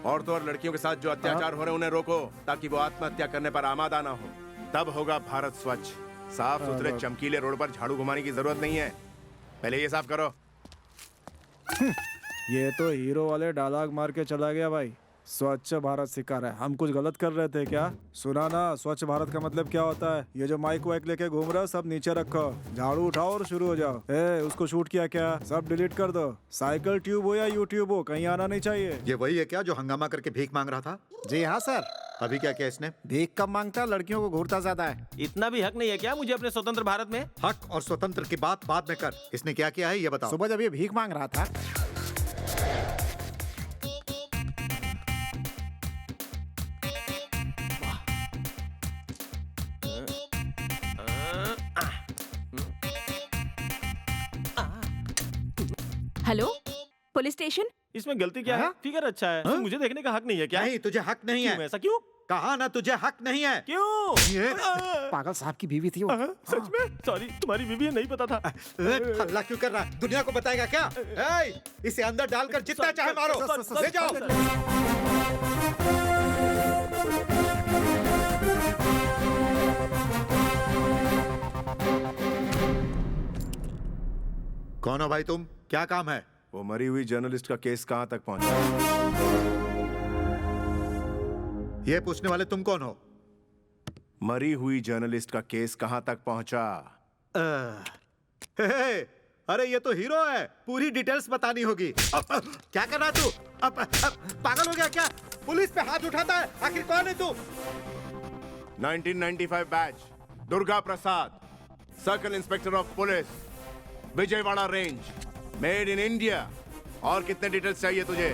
औरतों और लड़कियों के साथ जो अत्याचार हो रहे हैं उन्हें रोको ताकि वो आत्महत्या करने पर आमादा ना हो। तब होगा भारत स्वच्छ। साफ सुथरे चमकीले रोड पर झाड़ू घुमाने की जरूरत नहीं है। पहले ये साफ करो। ये तो हीरो वाले डायलॉग मार के चला गया भाई। स्वच्छ भारत सिखा रहा है, हम कुछ गलत कर रहे थे क्या? सुना ना, स्वच्छ भारत का मतलब क्या होता है? ये जो माइक वाइक लेके घूम रहा है सब नीचे रखो, झाड़ू उठाओ और शुरू हो जाओ। उसको शूट किया क्या? सब डिलीट कर दो। साइकिल ट्यूब हो या यूट्यूब हो, कहीं आना नहीं चाहिए। ये वही है क्या जो हंगामा करके भीख मांग रहा था? जी हाँ सर। अभी क्या किया इसने? भीख कम मांगता, लड़कियों को घूरता ज्यादा है। इतना भी हक नहीं है क्या मुझे अपने स्वतंत्र भारत में? हक और स्वतंत्र की बात बाद में कर। इसने क्या किया है ये बताओ। सुबह जब ये भीख मांग रहा था, हेलो पुलिस स्टेशन। इसमें गलती क्या है? फिगर अच्छा है, तो मुझे देखने का हक नहीं है क्या? नहीं, तुझे हक नहीं है। क्यों? ऐसा क्यों? कहा ना तुझे हक नहीं है। क्यों? ये पागल साहब की बीवी थी वो। सच में? सॉरी, तुम्हारी बीवी है, नहीं पता था। हल्ला क्यों कर रहा है? दुनिया को बताएगा क्या? इसे अंदर डालकर जितना चाहे मारो, ले जाओ। कौन हो भाई तुम? क्या काम है? वो मरी हुई जर्नलिस्ट का केस कहाँ तक पहुँचा? ये पूछने वाले तुम कौन हो? मरी हुई जर्नलिस्ट का केस कहाँ तक पहुँचा? अरे ये तो हीरो है, पूरी डिटेल्स बतानी होगी। क्या कर रहा तू? पागल हो गया क्या? पुलिस पे हाथ उठाता है, आखिर कौन है तू? 1995 batch, Durga Prasad, circle inspector of police, Vijayawada range, made in India. और कितने डिटेल्स चाहिए तुझे?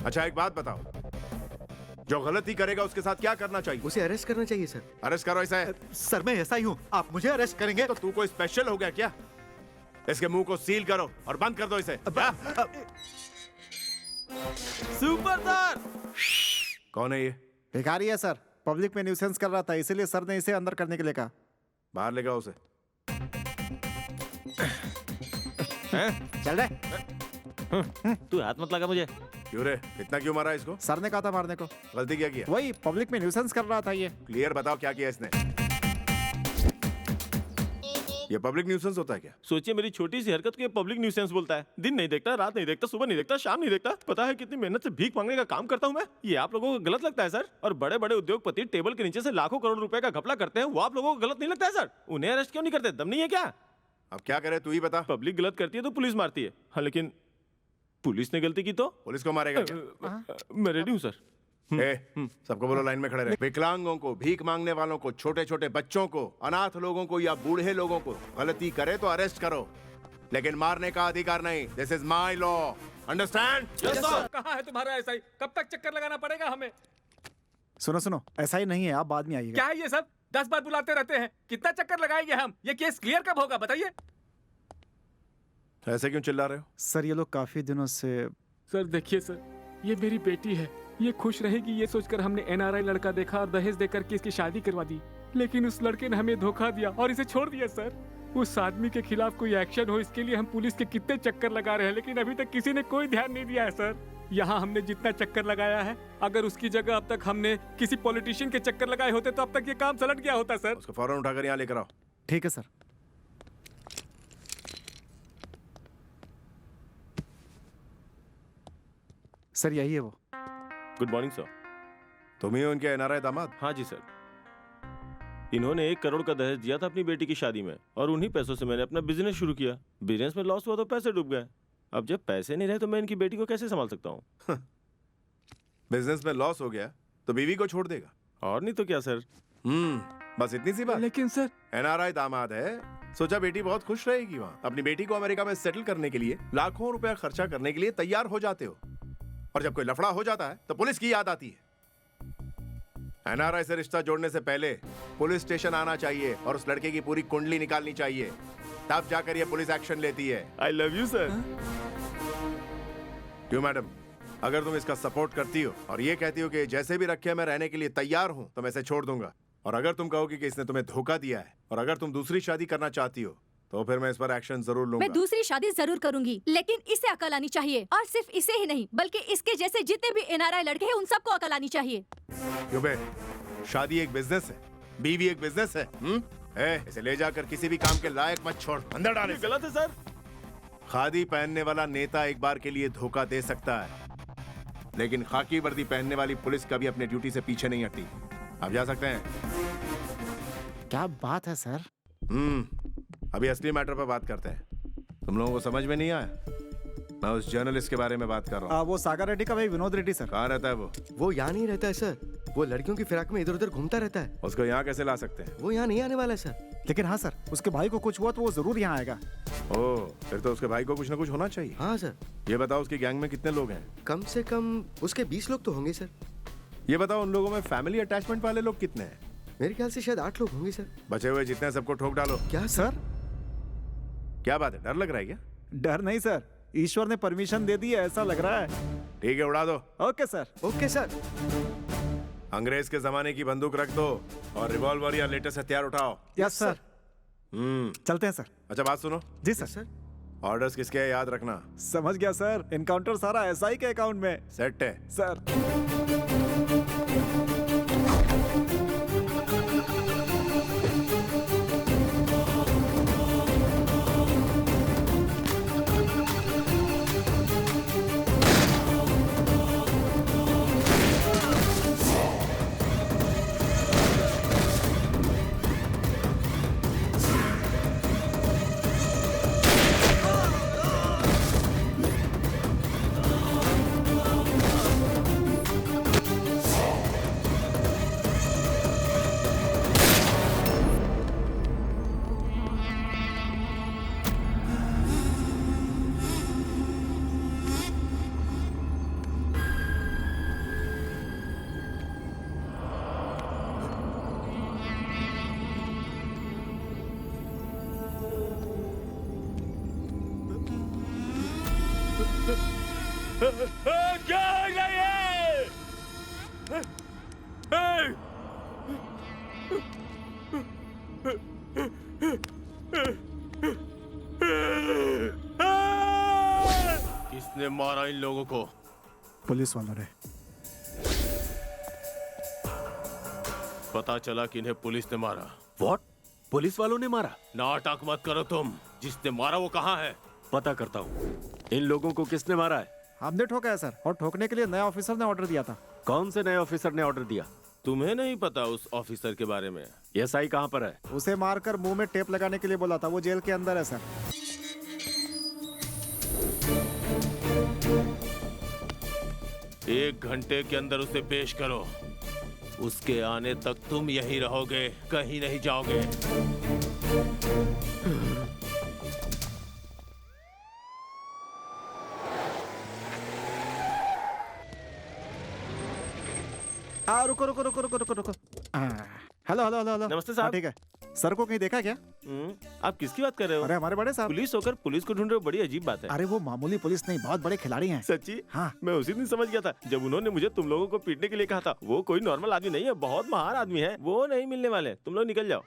अच्छा एक बात बताओ, जो गलती करेगा उसके साथ क्या करना चाहिए? उसे अरेस्ट करना चाहिए सर। अरेस्ट करो इसे। सर मैं ऐसा ही हूँ, आप मुझे अरेस्ट करेंगे? तो तू कोई स्पेशल हो गया क्या? इसके मुंह को सील करो और बंद कर दो इसे। Super sir. कौन है ये? भिखारी है सर, पब्लिक में न्यूसेंस कर रहा था, इसीलिए सर ने इसे अंदर करने के लिए कहा। बाहर ले जाओ उसे। चल रहे। तू हाथ मत लगा मुझे। क्यों रे? इतना क्यों मारा इसको? सर ने कहा था मारने को। गलती क्या किया? वही पब्लिक में न्यूसेंस कर रहा था ये। क्लियर बताओ क्या किया इसने? ये पब्लिक न्यूसेंस होता है क्या? सोचिए मेरी छोटी सी हरकत को ये पब्लिक न्यूसेंस बोलता है। दिन नहीं देखता, रात नहीं देखता, सुबह नहीं देखता, शाम नहीं देखता। पता है कितनी मेहनत से भीख मांगने का काम करता हूँ मैं? ये आप लोगों को गलत लगता है सर? और बड़े बड़े उद्योगपति टेबल के नीचे से लाखों करोड़ रुपए का घपला करते हैं, वो आप लोगों को गलत नहीं लगता है सर? उन्हें अरेस्ट क्यों नहीं करते? दम नहीं है क्या? अब क्या करे तू ही बता। पब्लिक गलत करती है तो पुलिस मारती है। हाँ लेकिन पुलिस ने गलती की तो पुलिस को मारेगा क्या? मैं रेडी हूँ सर। सबको बोलो लाइन में खड़े रहे। विकलांगों को, भीख मांगने वालों को, छोटे छोटे बच्चों को, अनाथ लोगों को या बूढ़े लोगों को गलती करे तो अरेस्ट करो, लेकिन मारने का अधिकार नहीं। This is my law, understand? कहाँ है तुम्हारा एसआई? कब तक चक्कर लगाना पड़ेगा हमें? सुनो सुनो, ऐसा ही नहीं है, आप बाद में आइएगा। क्या है ये सब? 10 बार बुलाते रहते हैं, कितना चक्कर लगाएंगे हम? ये केस क्लियर कब होगा बताइए? ऐसे क्यों चिल्ला रहे हो? सर ये लोग काफी दिनों से। सर देखिए सर, ये मेरी बेटी है, ये खुश रहेगी ये सोचकर हमने एनआरआई लड़का देखा और दहेज देकर के इसकी शादी करवा दी, लेकिन उस लड़के ने हमें धोखा दिया और इसे छोड़ दिया सर। उस आदमी के खिलाफ कोई एक्शन हो इसके लिए हम पुलिस के कितने चक्कर लगा रहे हैं, लेकिन अभी तक किसी ने कोई ध्यान नहीं दिया है सर। यहाँ हमने जितना चक्कर लगाया है, अगर उसकी जगह अब तक हमने किसी पॉलिटिशियन के चक्कर लगाए होते तो अब तक ये काम सलट गया होता सर। उसको फौरन उठाकर यहाँ लेकर आओ। ठीक है सर। सर यही है वो। Good morning sir. तुम ही हो उनके एनआरआई दामाद? हाँ जी सर। इन्होंने 1 करोड़ का दहेज दिया था अपनी बेटी की शादी में, और उन्हीं पैसों से मैंने अपना बिजनेस शुरू किया। बिजनेस में लॉस हुआ तो पैसे डूब गए। अब जब पैसे नहीं रहे तो मैं इनकी बेटी को कैसे संभाल सकता हूँ? बिजनेस में लॉस हो गया तो बीवी को छोड़ देगा, और नहीं तो क्या सर। बस इतनी सी बात। लेकिन सर एनआरआई दामाद है, सोचा बेटी बहुत खुश रहेगी वहाँ। अपनी बेटी को अमेरिका में सेटल करने के लिए लाखों रुपया खर्चा करने के लिए तैयार हो जाते हो, और जब कोई लफड़ा हो जाता है तो पुलिस की याद आती है। एनआरआई से रिश्ता जोड़ने से पहले पुलिस स्टेशन आना चाहिए और उस लड़के की पूरी कुंडली निकालनी चाहिए, तब जाकर ये पुलिस एक्शन लेती है। I love you sir. क्यों मैडम, अगर तुम इसका सपोर्ट करती हो और ये कहती हो कि जैसे भी रखे मैं रहने के लिए तैयार हूं, तो मैं इसे छोड़ दूंगा। और अगर तुम कहोगी कि इसने तुम्हें धोखा दिया है और अगर तुम दूसरी शादी करना चाहती हो, तो फिर मैं इस पर एक्शन जरूर लूंगा। मैं दूसरी शादी जरूर करूंगी, लेकिन इसे अकल आनी चाहिए, और सिर्फ इसे ही नहीं बल्कि इसके जैसे जितने भी एनआरआई लड़के हैं उन सबको अकल आनी चाहिए। क्यों बे, शादी एक बिजनेस है, बीवी एक बिजनेस है। इसे ले जाकर किसी भी काम के लायक मत छोड़, अंदर डाले। गलत है सर। खादी पहनने वाला नेता एक बार के लिए धोखा दे सकता है, लेकिन खाकी वर्दी पहनने वाली पुलिस कभी अपने ड्यूटी से पीछे नहीं हटती। आप जा सकते हैं। क्या बात है सर। अभी असली मैटर पर बात करते हैं। तुम लोगों को समझ में नहीं आया? मैं उस जर्नलिस्ट के बारे में बात कर रहा हूँ। वो सागर रेड्डी का भाई विनोद रेड्डी सर। कहाँ रहता है वो यहाँ नहीं रहता है सर, वो लड़कियों की फिराक में इधर उधर घूमता रहता है। उसको यहाँ कैसे ला सकते हैं? वो यहाँ नहीं आने वाला है सर। लेकिन हाँ सर, उसके भाई को कुछ हुआ तो वो जरूर यहाँ आएगा। ओह, फिर तो उसके भाई को कुछ ना कुछ होना चाहिए। हाँ सर। ये बताओ उसकी गैंग में कितने लोग हैं? कम से कम उसके 20 लोग तो होंगे सर। ये बताओ उन लोगों में फैमिली अटैचमेंट वाले लोग कितने हैं? मेरे ख्याल से शायद 8 लोग होंगे सर। बचे हुए जितने सबको ठोक डालो। क्या सर? क्या बात है, डर लग रहा है क्या? डर नहीं सर, ईश्वर ने परमिशन दे दी है ऐसा लग रहा है। ठीक है, उड़ा दो। Okay sir. Okay sir. अंग्रेज के जमाने की बंदूक रख दो और रिवॉल्वर या लेटेस्ट हथियार उठाओ। Yes sir. चलते हैं सर। अच्छा बात सुनो। जी सर। ऑर्डर्स किसके हैं याद रखना। समझ गया सर, इनकाउंटर सारा एसआई के अकाउंट में सेट है सर। क्या हो गया ये? किसने मारा इन लोगों को? पुलिस वालों ने। पता चला कि इन्हें पुलिस ने मारा। व्हाट? पुलिस वालों ने मारा? नाटक मत करो तुम। जिसने मारा वो कहाँ है? पता करता हूँ। इन लोगों को किसने मारा है? हमने ठोका है सर, और ठोकने के लिए नया ऑफिसर ने ऑर्डर दिया था। कौन से नए ऑफिसर ने ऑर्डर दिया? तुम्हें नहीं पता उस ऑफिसर के बारे में? एसआई कहाँ पर है? उसे मारकर मुंह में टेप लगाने के लिए बोला था, वो जेल के अंदर है सर। एक घंटे के अंदर उसे पेश करो। उसके आने तक तुम यहीं रहोगे, कहीं नहीं जाओगे। रुको रुको रुको रुको रुको रुको। Hello hello hello hello. नमस्ते साहब। ठीक है। सर को कहीं देखा क्या? आप किसकी बात कर रहे हो? अरे हमारे बड़े साहब। पुलिस होकर पुलिस को ढूंढ रहे हो, बड़ी अजीब बात है। अरे वो मामूली पुलिस नहीं, बहुत बड़े खिलाड़ी हैं। सच्ची? हाँ। मैं उसी दिन समझ गया था जब उन्होंने मुझे तुम लोगों को पीटने के लिए कहा था। वो कोई नॉर्मल आदमी नहीं है, बहुत महान आदमी है। वो नहीं मिलने वाले, तुम लोग निकल जाओ।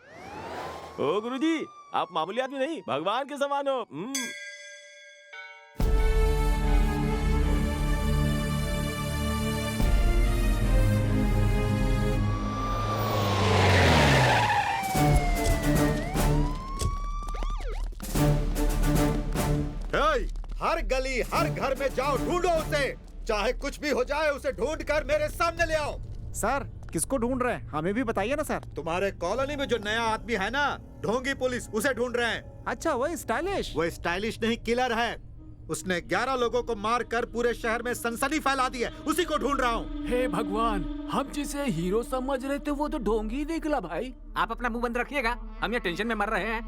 ओ गुरुजी, आप मामूली आदमी नहीं, भगवान के समान हो। हर गली हर घर में जाओ, ढूंढो उसे। चाहे कुछ भी हो जाए, उसे ढूंढ कर मेरे सामने ले आओ। सर किसको ढूंढ रहे हैं, हमें भी बताइए ना सर। तुम्हारे कॉलोनी में जो नया आदमी है ना, ढोंगी पुलिस, उसे ढूंढ रहे हैं। अच्छा वही स्टाइलिश? वो स्टाइलिश नहीं, किलर है। उसने 11 लोगों को मार कर पूरे शहर में सनसनी फैला दी है, उसी को ढूंढ रहा हूँ। हे भगवान, हम जिसे हीरो समझ रहे थे वो तो ढोंगी निकला भाई। आप अपना मुंह बंद रखिएगा, हम ये टेंशन में मर रहे हैं।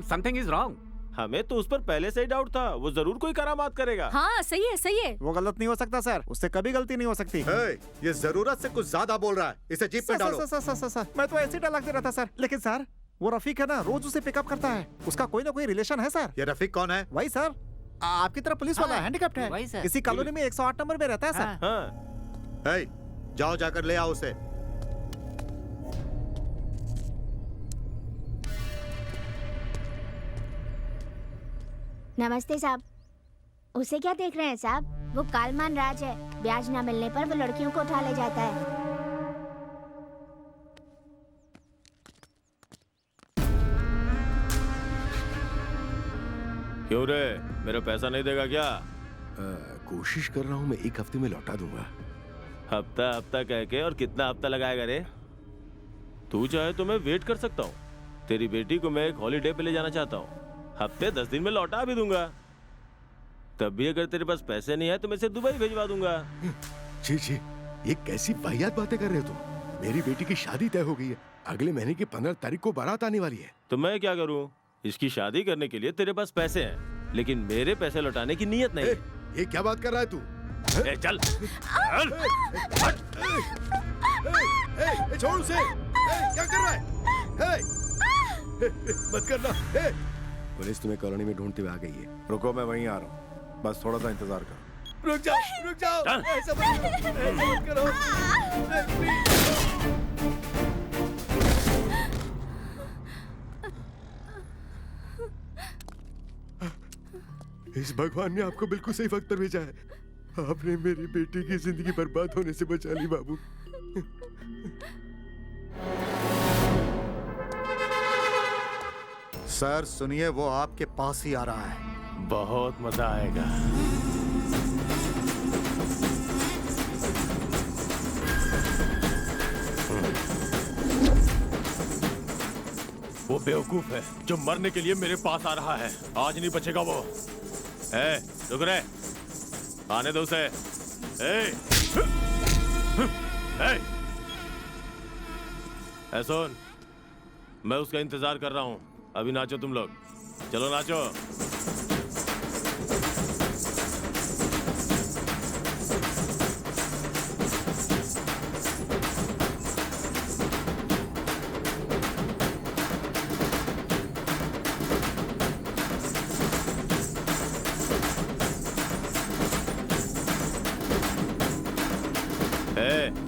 Something is wrong. हमें तो उस पर पहले से ही डाउट था, वो जरूर कोई करामात करेगा। हाँ सही है सही है। वो गलत नहीं हो सकता सर, उससे कभी गलती नहीं हो सकती। ये जरूरत से कुछ ज्यादा बोल रहा है, इसे जीप में डालो। सर मैं तो ऐसे डायलॉग दे रहा था सर, लेकिन सर वो रफीक है ना, रोज उसे पिकअप करता है, उसका कोई ना कोई रिलेशन है सर। ये रफीक कौन है? वही सर, आपकी तरह पुलिस वाला, हैंडीकैप्ड है, वही सर। इसी कॉलोनी में 108 नंबर में रहता है सर। जाओ जाकर ले आओ उसे। नमस्ते साहब। उसे क्या देख रहे हैं साहब? वो कालमान राज है, ब्याज ना मिलने पर वो लड़कियों को उठा ले जाता है। क्यों रे, मेरा पैसा नहीं देगा क्या? कोशिश कर रहा हूँ, मैं 1 हफ्ते में लौटा दूंगा। हफ्ता हफ्ता कह के और कितना हफ्ता लगाएगा रे? तू चाहे तो मैं वेट कर सकता हूँ, तेरी बेटी को मैं एक हॉलीडे पे ले जाना चाहता हूँ, हफ्ते 10 दिन में लौटा भी दूंगा। तब भी अगर तेरे पास पैसे नहीं है तो मैं इसे दुबई भिजवा दूंगा। जी जी, ये कैसी वाहियात बातें कर रहे हो तुम? मेरी बेटी की शादी तय हो गई है, अगले महीने की 15 तारीख को बारात आने वाली है। तो मैं क्या करूं? इसकी शादी करने के लिए तेरे पास पैसे हैं, लेकिन मेरे पैसे लौटाने की नीयत नहीं। ये क्या बात कर रहा है तू? चल छोड़ उसे। क्या कर रहा है? मत करना। पुलिस तुम्हें कॉलोनी में ढूंढते हुए आ गई है। रुको, मैं वहीं आ रहा हूँ, बस थोड़ा सा इंतजार करो। रुक जाओ, ऐसा मत करो। इस भगवान ने आपको बिल्कुल सही वक्त पर भेजा है। आपने मेरी बेटी की जिंदगी बर्बाद होने से बचा ली बाबू। सर सुनिए, वो आपके पास ही आ रहा है। बहुत मजा आएगा। वो बेवकूफ है जो मरने के लिए मेरे पास आ रहा है, आज नहीं बचेगा वो। रुक रे, आने दो उसे। सुन, मैं उसका इंतजार कर रहा हूँ, अभी नाचो तुम लोग, चलो नाचो।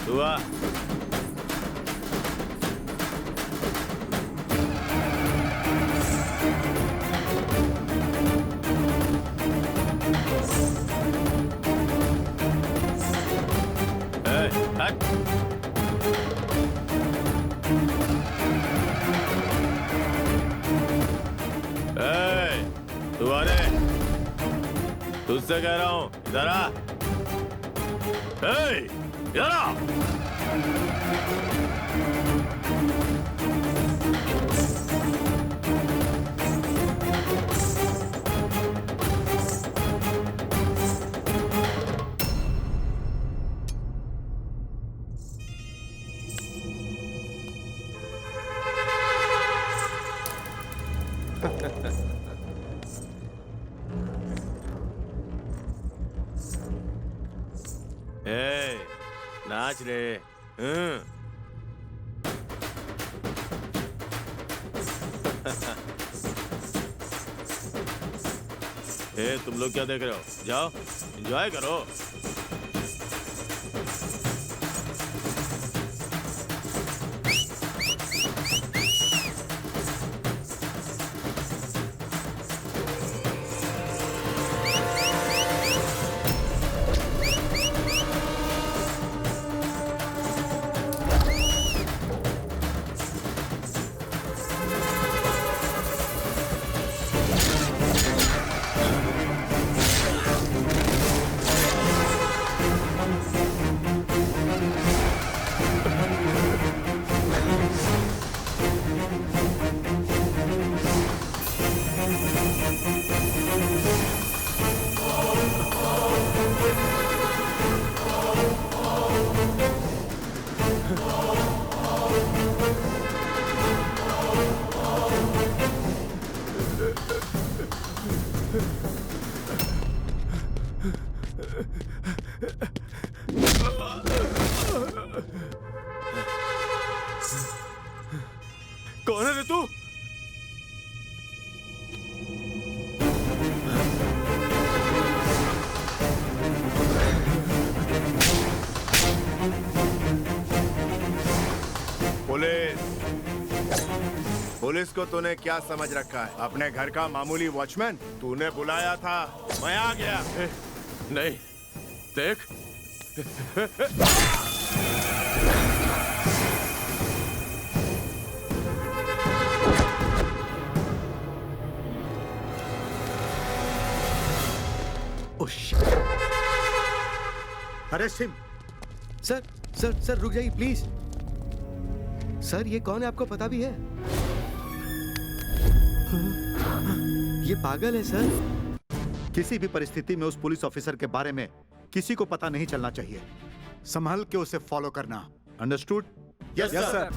तू आ। तू आ रे, तुझसे कह रहा हूं, इधर आ। इधर आ। नाच रे। तुम लोग क्या देख रहे हो? जाओ एंजॉय करो। कौन है रे तू? पुलिस को तूने क्या समझ रखा है? अपने घर का मामूली वॉचमैन? तूने बुलाया था, मैं आ गया। नहीं, देख। अरे सिम, सर सर सर रुक जाइए प्लीज। सर ये कौन है आपको पता भी है? ये पागल है सर। किसी भी परिस्थिति में उस पुलिस ऑफिसर के बारे में किसी को पता नहीं चलना चाहिए। संभल के उसे फॉलो करना। अंडरस्टूड? Yes sir.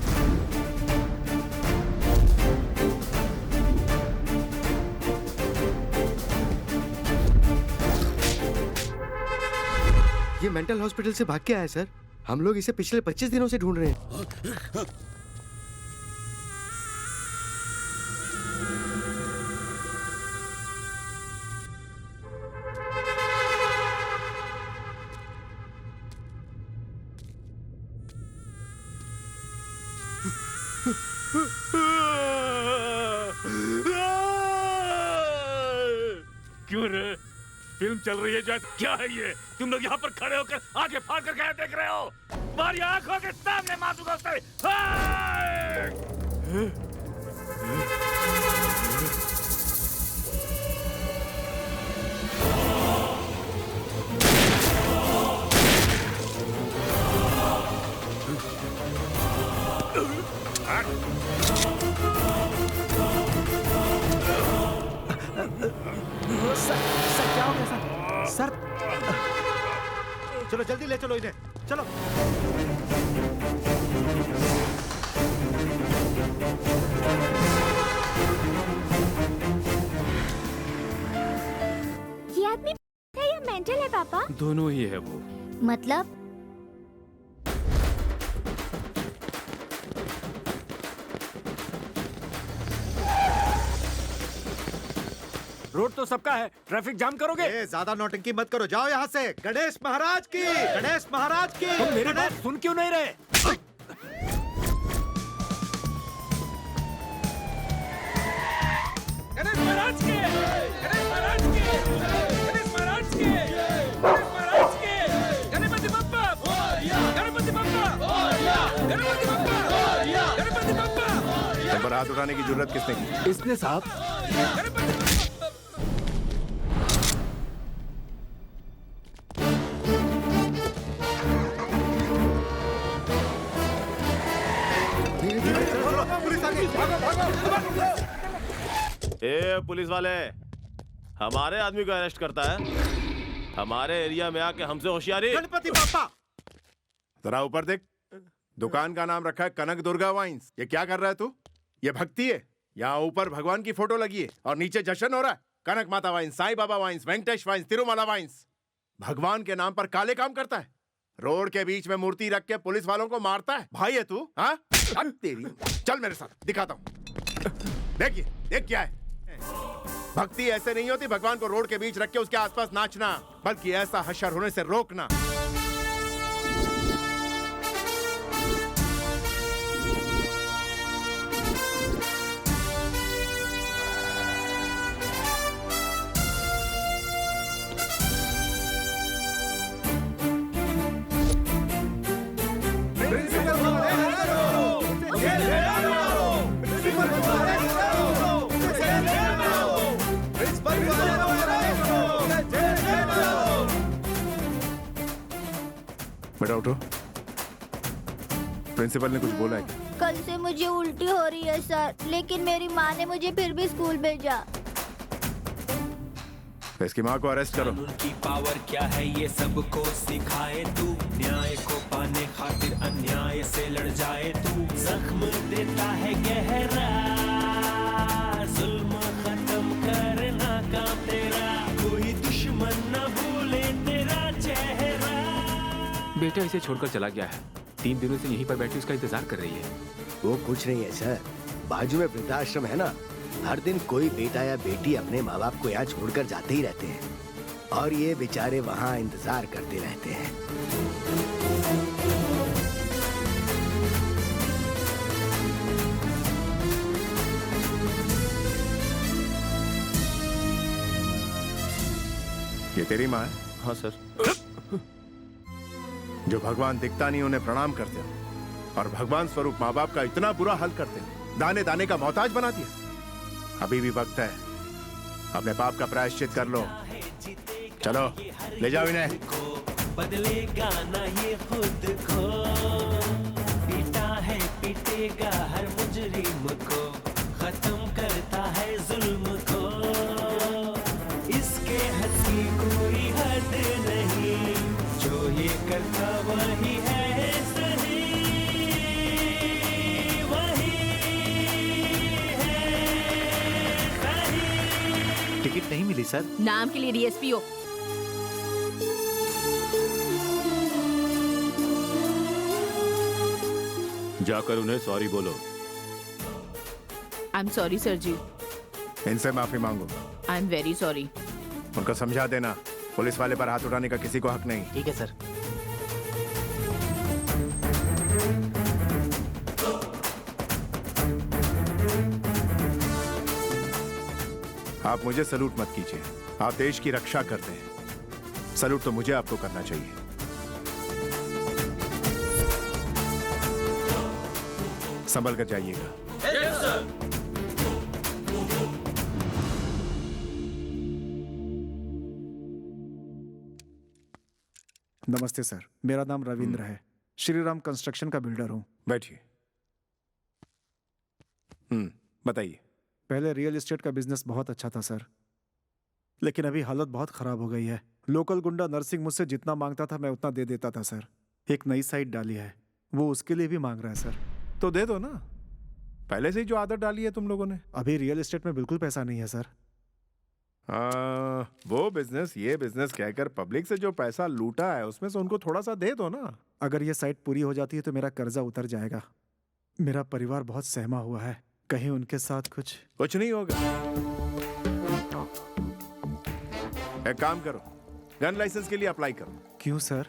ये मेंटल हॉस्पिटल से भाग के आया सर। हम लोग इसे पिछले 25 दिनों से ढूंढ रहे हैं। क्यों रे? फिल्म चल रही है जैसे। क्या है ये? तुम लोग यहाँ पर खड़े होकर आंखें फाड़ कर क्या देख रहे हो? तुम्हारी आंखों के सामने मारूंगा उसे। सर क्या हो गया सर? चलो जल्दी ले चलो इन्हें, चलो। ये आदमी है या मेंटल है पापा? दोनों ही है वो। मतलब रोड तो सबका है, ट्रैफिक जाम करोगे? ज्यादा नौटंकी मत करो, जाओ यहाँ से। गणेश महाराज की, गणेश महाराज की। तुम मेरी बात सुन क्यों नहीं रहे? गणेश महाराज के, गणेश महाराज के, गणेश महाराज के, गणेश महाराज के, गणपति बप्पा, गणपति बप्पा, गणपति बप्पा, गणपति बप्पा। बारात उठाने की जरूरत किसने की? इसने साहब। ए पुलिस वाले, हमारे आदमी को अरेस्ट करता है? हमारे एरिया में आके हमसे होशियारी। गणपति बाप्पा, जरा ऊपर देख। दुकान का नाम रखा है कनक दुर्गा वाइन्स। ये क्या कर रहा है तू? ये भक्ति है? यहाँ ऊपर भगवान की फोटो लगी है और नीचे जश्न हो रहा है। Kanaka Mata wines, Sai Baba wines, Venkatesh wines, Tirumala wines. भगवान के नाम पर काले काम करता है। रोड के बीच में मूर्ति रख के पुलिस वालों को मारता है। भाई है तू? हाँ तेरी। चल मेरे साथ, दिखाता हूँ। देखिए, देख क्या है। भक्ति ऐसे नहीं होती भगवान को रोड के बीच रख के उसके आसपास नाचना, बल्कि ऐसा हशर होने से रोकना। बेटा उठो। प्रिंसिपल ने कुछ बोला है क्या? कल से मुझे उल्टी हो रही है सर, लेकिन मेरी माँ ने मुझे फिर भी स्कूल भेजा। इसकी माँ को अरेस्ट करो। की पावर क्या है ये सबको सिखाए तू, न्याय को पाने खातिर अन्याय से लड़ जाए तू। जख्म देता है गहरा, जुल्म खत्म करना काम तेरा, कोई दुश्मन न भूले तेरा चेहरा। बेटा इसे छोड़कर चला गया है, 3 दिनों से यहीं पर बैठी उसका इंतजार कर रही है। वो कुछ नहीं है सर, बाजू में वृद्धाश्रम है ना, हर दिन कोई बेटा या बेटी अपने माँ बाप को यहाँ छोड़कर जाते ही रहते हैं और ये बेचारे वहाँ इंतजार करते रहते हैं। ये तेरी माँ है? हाँ सर। जो भगवान दिखता नहीं उन्हें प्रणाम करते हो और भगवान स्वरूप माँ बाप का इतना बुरा हाल करते हो, दाने दाने का मोहताज बना दिया। अभी भी वक्त है, अपने पाप का प्रायश्चित कर लो। चलो ले जाओ इन्हें। बदलेगा ना ये खुद को, पीटा है पीटेगा हर मुजरिम को, खत्म करता है जुल्म को, इसके हद की कोई हद नहीं, जो ये करता वही है सही, वही है सही। टिकट नहीं मिली सर। नाम के लिए डीएसपी हो। जाकर उन्हें सॉरी बोलो। आई एम सॉरी सर जी। इनसे माफी मांगो। I am very sorry. उनको समझा देना पुलिस वाले पर हाथ उठाने का किसी को हक नहीं। ठीक है सर। आप मुझे सलूट मत कीजिए, आप देश की रक्षा करते हैं। सलूट तो मुझे आपको करना चाहिए। संभल कर जाइएगा। Yes, sir. नमस्ते सर, मेरा नाम रविंद्र है, श्री राम कंस्ट्रक्शन का बिल्डर हूँ। बैठिए। बताइए। पहले रियल एस्टेट का बिजनेस बहुत अच्छा था सर, लेकिन अभी हालत बहुत खराब हो गई है। लोकल गुंडा नरसिंह मुझसे जितना मांगता था मैं उतना दे देता था सर। एक नई साइट डाली है, वो उसके लिए भी मांग रहा है सर। तो दे दो ना, पहले से ही जो आदत डाली है तुम लोगों ने। अभी रियल एस्टेट में बिल्कुल पैसा नहीं है सर। वो बिजनेस ये बिजनेस कहकर पब्लिक से जो पैसा लूटा है उसमें से उनको थोड़ा सा दे दो ना। अगर ये साइट पूरी हो जाती है तो मेरा कर्जा उतर जाएगा। मेरा परिवार बहुत सहमा हुआ है, कहीं उनके साथ कुछ नहीं होगा। एक काम करो, गन लाइसेंस के लिए अप्लाई करो। क्यों सर?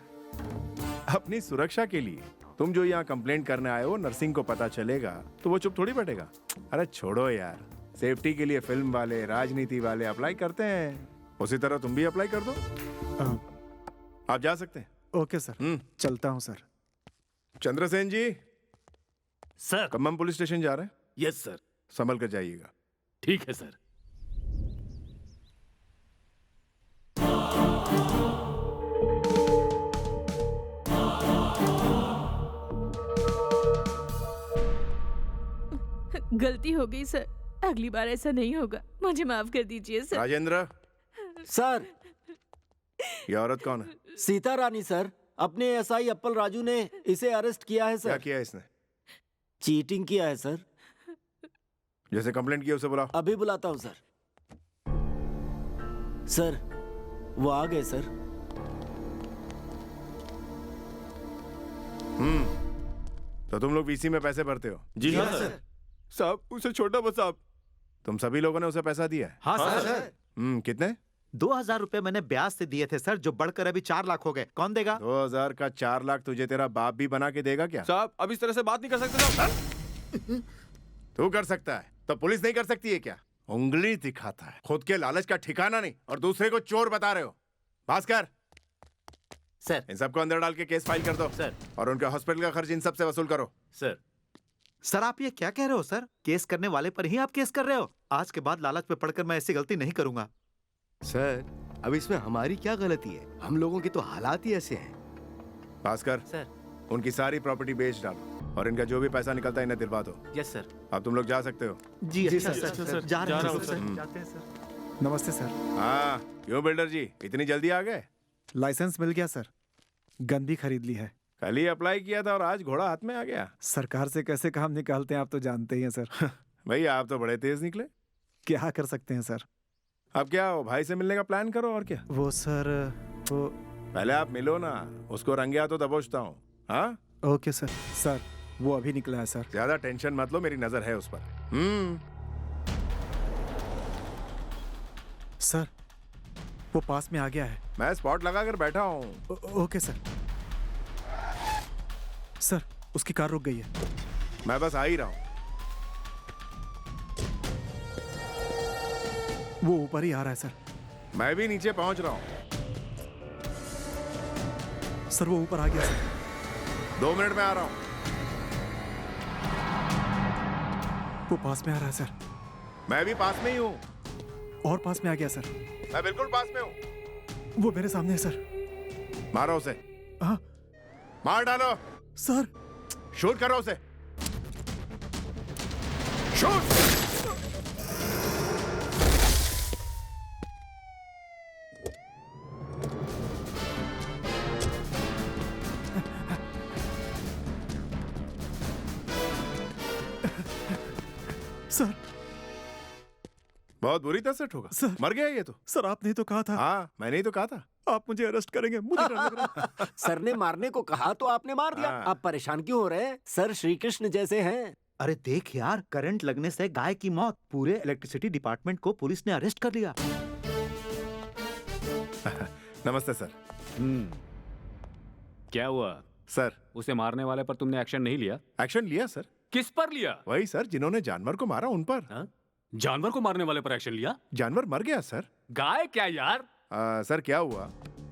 अपनी सुरक्षा के लिए। तुम जो यहाँ कंप्लेंट करने आए हो, नरसिंह को पता चलेगा तो वो चुप थोड़ी बैठेगा। अरे छोड़ो यार, सेफ्टी के लिए फिल्म वाले, राजनीति वाले अप्लाई करते हैं, उसी तरह तुम भी अप्लाई कर दो। आप जा सकते हैं। ओके सर, चलता हूँ सर। चंद्रसेन जी। सर। खम्मम पुलिस स्टेशन जा रहे हैं? Yes sir. संभल कर जाइएगा। ठीक है सर। गलती हो गई सर, अगली बार ऐसा नहीं होगा, मुझे माफ कर दीजिए सर। राजेंद्र। सर। ये औरत कौन है? सीता रानी सर, अपने एसआई अप्पल राजू ने इसे अरेस्ट किया है सर। क्या किया इसने? चीटिंग किया है सर। जैसे कंप्लेंट किया उसे बुलाओ। अभी बुलाता हूँ सर। सर वो आ गए सर। तो तुम लोग वीसी में पैसे भरते हो? जी हाँ सर। साहब उसे छोटा बस साहब। तुम सभी लोगों ने उसे पैसा दिया है? हाँ सर। कितने? 2000 रुपए मैंने ब्याज से दिए थे सर, जो बढ़कर अभी 4 लाख हो गए। कौन देगा? 2000 का 4 लाख तुझे तेरा बाप भी बना के देगा क्या? साहब अब इस तरह से बात नहीं कर सकते साहब। तू कर सकता है तो पुलिस नहीं कर सकती है क्या? उंगली दिखाता है, खुद के लालच का ठिकाना नहीं और दूसरे को चोर बता रहे हो। भास्कर सर, इन सबको अंदर डाल के केस फाइल कर दो सर। और उनके हॉस्पिटल का खर्च इन सब से वसूल करो। सर। सर आप ये क्या कह रहे हो सर? केस करने वाले पर ही आप केस कर रहे हो? आज के बाद लालच पे पड़कर मैं ऐसी गलती नहीं करूंगा। सर अब इसमें हमारी क्या गलती है? हम लोगों के तो हालात ही ऐसे हैं। भास्कर सर, उनकी सारी प्रॉपर्टी बेच डालो और इनका जो भी पैसा निकलता है इन्हें दिलवा दो। Yes sir. अब तुम लोग जा सकते हो। जी सर, जा रहे हैं सर। जाते हैं सर। नमस्ते सर। हाँ क्यों बिल्डर जी, इतनी जल्दी आ गए? लाइसेंस मिल गया सर, गन भी खरीद ली है। कल ही अप्लाई किया था और आज घोड़ा हाथ में आ गया। सरकार से कैसे काम निकालते हैं आप तो जानते ही हैं सर। भैया आप तो बड़े तेज निकले। क्या कर सकते हैं सर। अब क्या हो, भाई से मिलने का प्लान करो और क्या। वो सर वो पहले आप मिलो ना, उसको रंगे हाथों दबोचता हूँ। हाँ ओके सर। सर वो अभी निकला है सर। ज्यादा टेंशन मत लो, मेरी नजर है उस पर। सर वो पास में आ गया है। मैं स्पॉट लगा कर बैठा हूँ। Okay sir. सर उसकी कार रुक गई है। मैं बस आ ही रहा हूँ। वो ऊपर ही आ रहा है सर। मैं भी नीचे पहुंच रहा हूँ। सर वो ऊपर आ गया सर। 2 मिनट में आ रहा हूँ। वो पास में आ रहा है सर। मैं भी पास में ही हूँ। और पास में आ गया सर। मैं बिल्कुल पास में हूँ। वो मेरे सामने है सर। मारो उसे। हाँ मार डालो। सर शूट करो उसे। शूट। सर बहुत बुरी तरह से ठोका। सर मर गया ये तो। सर आपने ही तो कहा था। हाँ मैंने ही तो कहा था। आप मुझे अरेस्ट करेंगे, मुझे डर लग रहा है। सर ने मारने को कहा तो आपने मार दिया। हाँ। आप परेशान क्यों हो रहे हैं? सर श्री कृष्ण जैसे हैं। अरे देख यार, करंट लगने से गाय की मौत। पूरे इलेक्ट्रिसिटी डिपार्टमेंट को पुलिस ने अरेस्ट कर लिया। नमस्ते सर। क्या हुआ सर? उसे मारने वाले पर तुमने एक्शन नहीं लिया? एक्शन लिया सर। किस पर लिया? वही सर जिन्होंने जानवर को मारा उन पर। जानवर को मारने वाले पर एक्शन लिया? जानवर मर गया सर। गाय क्या यार? सर क्या हुआ,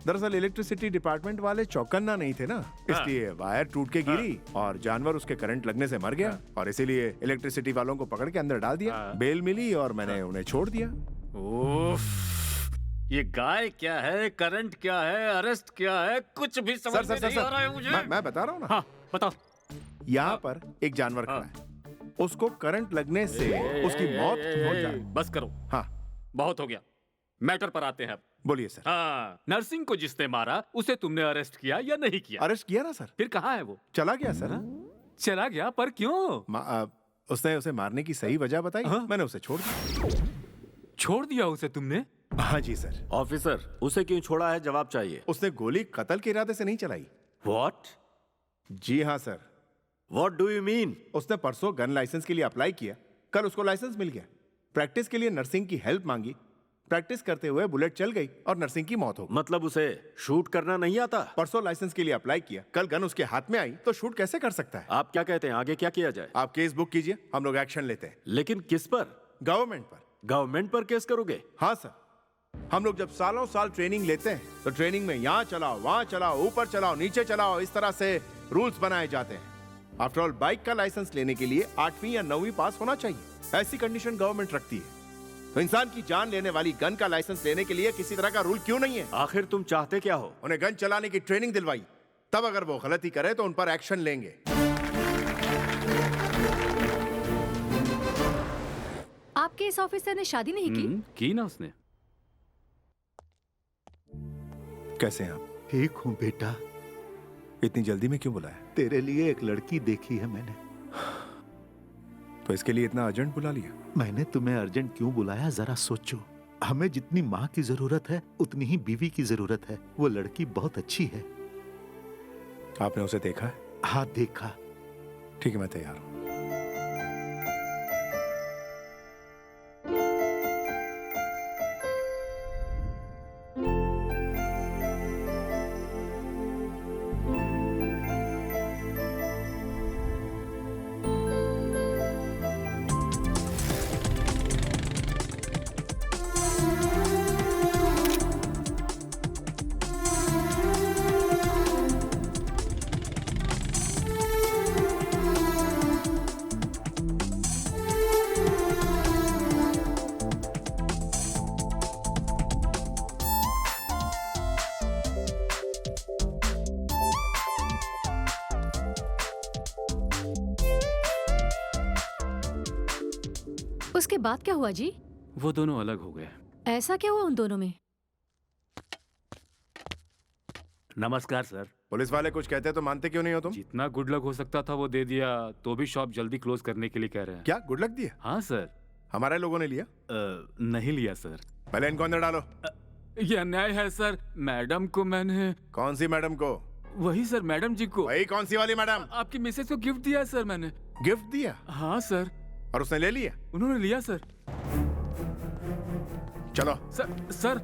दरअसल इलेक्ट्रिसिटी डिपार्टमेंट वाले चौकन्ना नहीं थे ना, इसलिए वायर टूट के गिरी और जानवर उसके करंट लगने से मर गया और इसीलिए इलेक्ट्रिसिटी वालों को पकड़ के अंदर डाल दिया। बेल मिली और मैंने उन्हें छोड़ दिया। ओफ, ये गाय क्या है, करंट क्या है, अरेस्ट क्या है, कुछ भी समझ में नहीं आ रहा है मुझे। मैं बता रहा हूँ ना। हाँ बताओ। यहाँ पर एक जानवर खड़ा है, उसको करंट लगने से उसकी मौत हो जाए। बस करो। हाँ बहुत हो गया, मैटर पर आते हैं। बोलिए सर। हाँ, नर्सिंग को जिसने मारा उसे तुमने अरेस्ट किया या नहीं किया? अरेस्ट किया ना सर। फिर कहाँ है वो? चला गया सर। चला गया, पर क्यों? उसने उसे मारने की सही वजह बताई। मैंने उसे छोड़ दिया। छोड़ दिया उसे तुमने? हाँ जी सर। ऑफिसर, उसे क्यों छोड़ा है जवाब चाहिए। उसने गोली कत्ल के इरादे से नहीं चलाई। व्हाट? जी हाँ sir. What do you mean? उसने परसों गन लाइसेंस के लिए अप्लाई किया, कल उसको लाइसेंस मिल गया। प्रैक्टिस के लिए नर्सिंग की हेल्प मांगी, प्रैक्टिस करते हुए बुलेट चल गई और नर्सिंग की मौत हो गई। मतलब उसे शूट करना नहीं आता? परसों लाइसेंस के लिए अप्लाई किया, कल गन उसके हाथ में आई तो शूट कैसे कर सकता है? आप क्या कहते हैं, आगे क्या किया जाए? आप केस बुक कीजिए, हम लोग एक्शन लेते हैं। लेकिन किस पर? गवर्नमेंट पर। गवर्नमेंट पर केस करोगे? हाँ सर। हम लोग जब सालों साल ट्रेनिंग लेते हैं तो ट्रेनिंग में यहाँ चलाओ, वहाँ चलाओ, ऊपर चलाओ, नीचे चलाओ, इस तरह से रूल्स बनाए जाते हैं। आफ्टर ऑल बाइक का लाइसेंस लेने के लिए 8वीं या 9वीं पास होना चाहिए, ऐसी कंडीशन गवर्नमेंट रखती है। तो इंसान की जान लेने वाली गन का लाइसेंस लेने के लिए किसी तरह का रूल क्यों नहीं है? आखिर तुम चाहते क्या हो? उन्हें गन चलाने की ट्रेनिंग दिलवाई, तब अगर वो गलती करे तो उन पर एक्शन लेंगे। आपके इस ऑफिसर ने शादी नहीं की ना उसने। कैसे हैं आप? ठीक हूँ बेटा। इतनी जल्दी में क्यों बुलाया? तेरे लिए एक लड़की देखी है मैंने। तो इसके लिए इतना अर्जेंट बुला लिया? मैंने तुम्हें अर्जेंट क्यों बुलाया जरा सोचो। हमें जितनी माँ की जरूरत है उतनी ही बीवी की जरूरत है। वो लड़की बहुत अच्छी है। आपने उसे देखा है? हाँ देखा। ठीक है, मैं तैयार हूँ। उसके बाद क्या हुआ जी? वो दोनों अलग हो गए। ऐसा क्या हुआ उन दोनों में? नमस्कार सर। पुलिस वाले कुछ कहते तो मानते क्यों नहीं हो तुम? जितना गुड लक हो सकता था वो दे दिया, तो भी शॉप जल्दी क्लोज करने के लिए कह रहे हैं। क्या गुड लक दिया? हाँ सर। हमारे लोगों ने लिया? नहीं लिया सर। पहले इनको अंदर डालो। ये अन्याय है सर। मैडम को मैंने। कौन सी मैडम को? वही सर, मैडम जी को। वही कौन सी वाली मैडम? आपकी मिसेज को गिफ्ट दिया सर मैंने। गिफ्ट दिया? हाँ सर। और उसने ले लिया? उन्होंने लिया सर। चलो। सर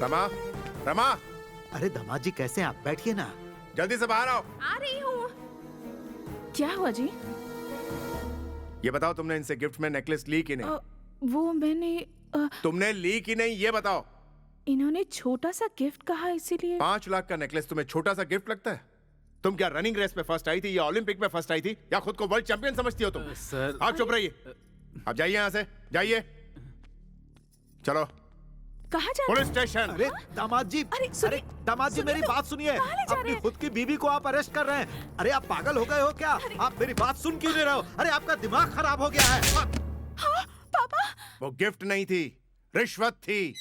रमा, रमा। अरे दामाद जी कैसे हैं आप? बैठिए ना। जल्दी से बाहर आओ। आ रही हूँ। क्या हुआ जी? ये बताओ तुमने इनसे गिफ्ट में नेकलेस ली कि नहीं? वो मैंने तुमने ली कि नहीं ये बताओ। इन्होंने छोटा सा गिफ्ट कहा इसीलिए। 5 लाख का नेकलेस तुम्हें छोटा सा गिफ्ट लगता है? तुम क्या रनिंग रेस में फर्स्ट आई थी या ओलंपिक में फर्स्ट आई थी या खुद को वर्ल्ड चैंपियन समझती हो तुम? सर आप चुप रहिए। अब जाइए यहाँ से, जाइए। चलो। कहाँ जा? Police station. अरे दामाद जी, अरे दामाद जी मेरी बात सुनिए। अपनी खुद की बीवी को आप अरेस्ट कर रहे हैं। अरे आप पागल हो गए हो क्या? आप मेरी बात सुन क्यों नहीं रहे हो? अरे आपका दिमाग खराब हो गया है। हाँ, पापा। वो गिफ्ट नहीं थी, रिश्वत थी।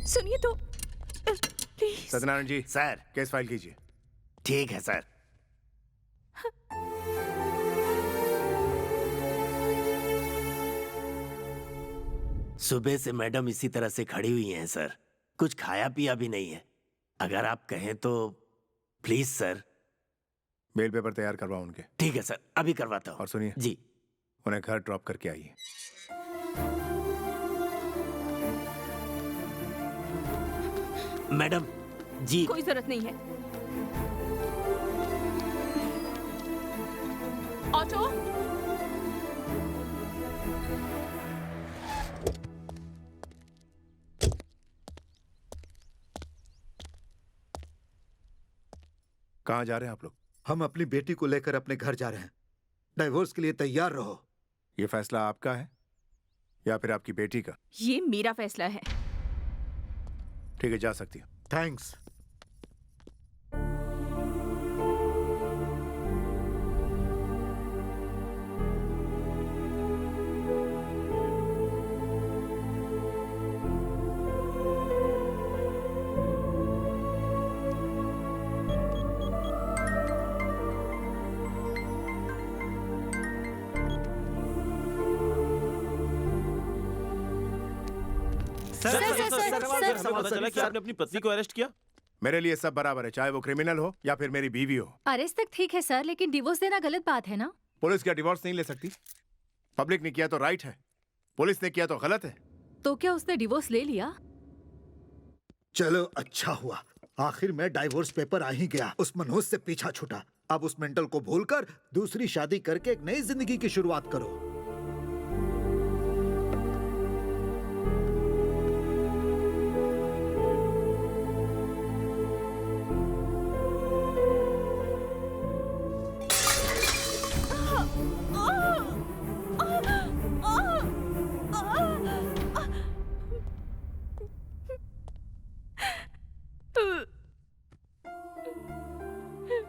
सुनिए तो please. Satyanarayan ji, sir case file कीजिए। ठीक है सर। सुबह से मैडम इसी तरह से खड़ी हुई हैं सर, कुछ खाया पिया भी नहीं है। अगर आप कहें तो प्लीज सर। बेल पेपर तैयार करवाओ उनके। ठीक है सर, अभी करवाता हूँ। और सुनिए जी, उन्हें घर ड्रॉप करके आइए। मैडम जी। कोई जरूरत नहीं है। ऑटो। कहाँ जा रहे हैं आप लोग? हम अपनी बेटी को लेकर अपने घर जा रहे हैं। डाइवोर्स के लिए तैयार रहो। ये फैसला आपका है या फिर आपकी बेटी का? ये मेरा फैसला है। ठीक है, जा सकती हो। थैंक्स। पता चला कि आपने अपनी पत्नी को अरेस्ट किया। मेरे लिए सब बराबर है, चाहे वो क्रिमिनल हो या फिर मेरी बीवी हो। अरेस्ट तक ठीक है सर, लेकिन डिवोर्स देना गलत बात है ना। पुलिस क्या डिवोर्स नहीं ले सकती? पब्लिक ने किया तो राइट है, पुलिस ने किया तो गलत है। तो क्या उसने डिवोर्स ले लिया? चलो अच्छा हुआ, आखिर में डाइवोर्स पेपर आ ही गया। उस मनोज से पीछा छूटा। अब उस मेंटल को भूलकर दूसरी शादी करके एक नई जिंदगी की शुरुआत करो।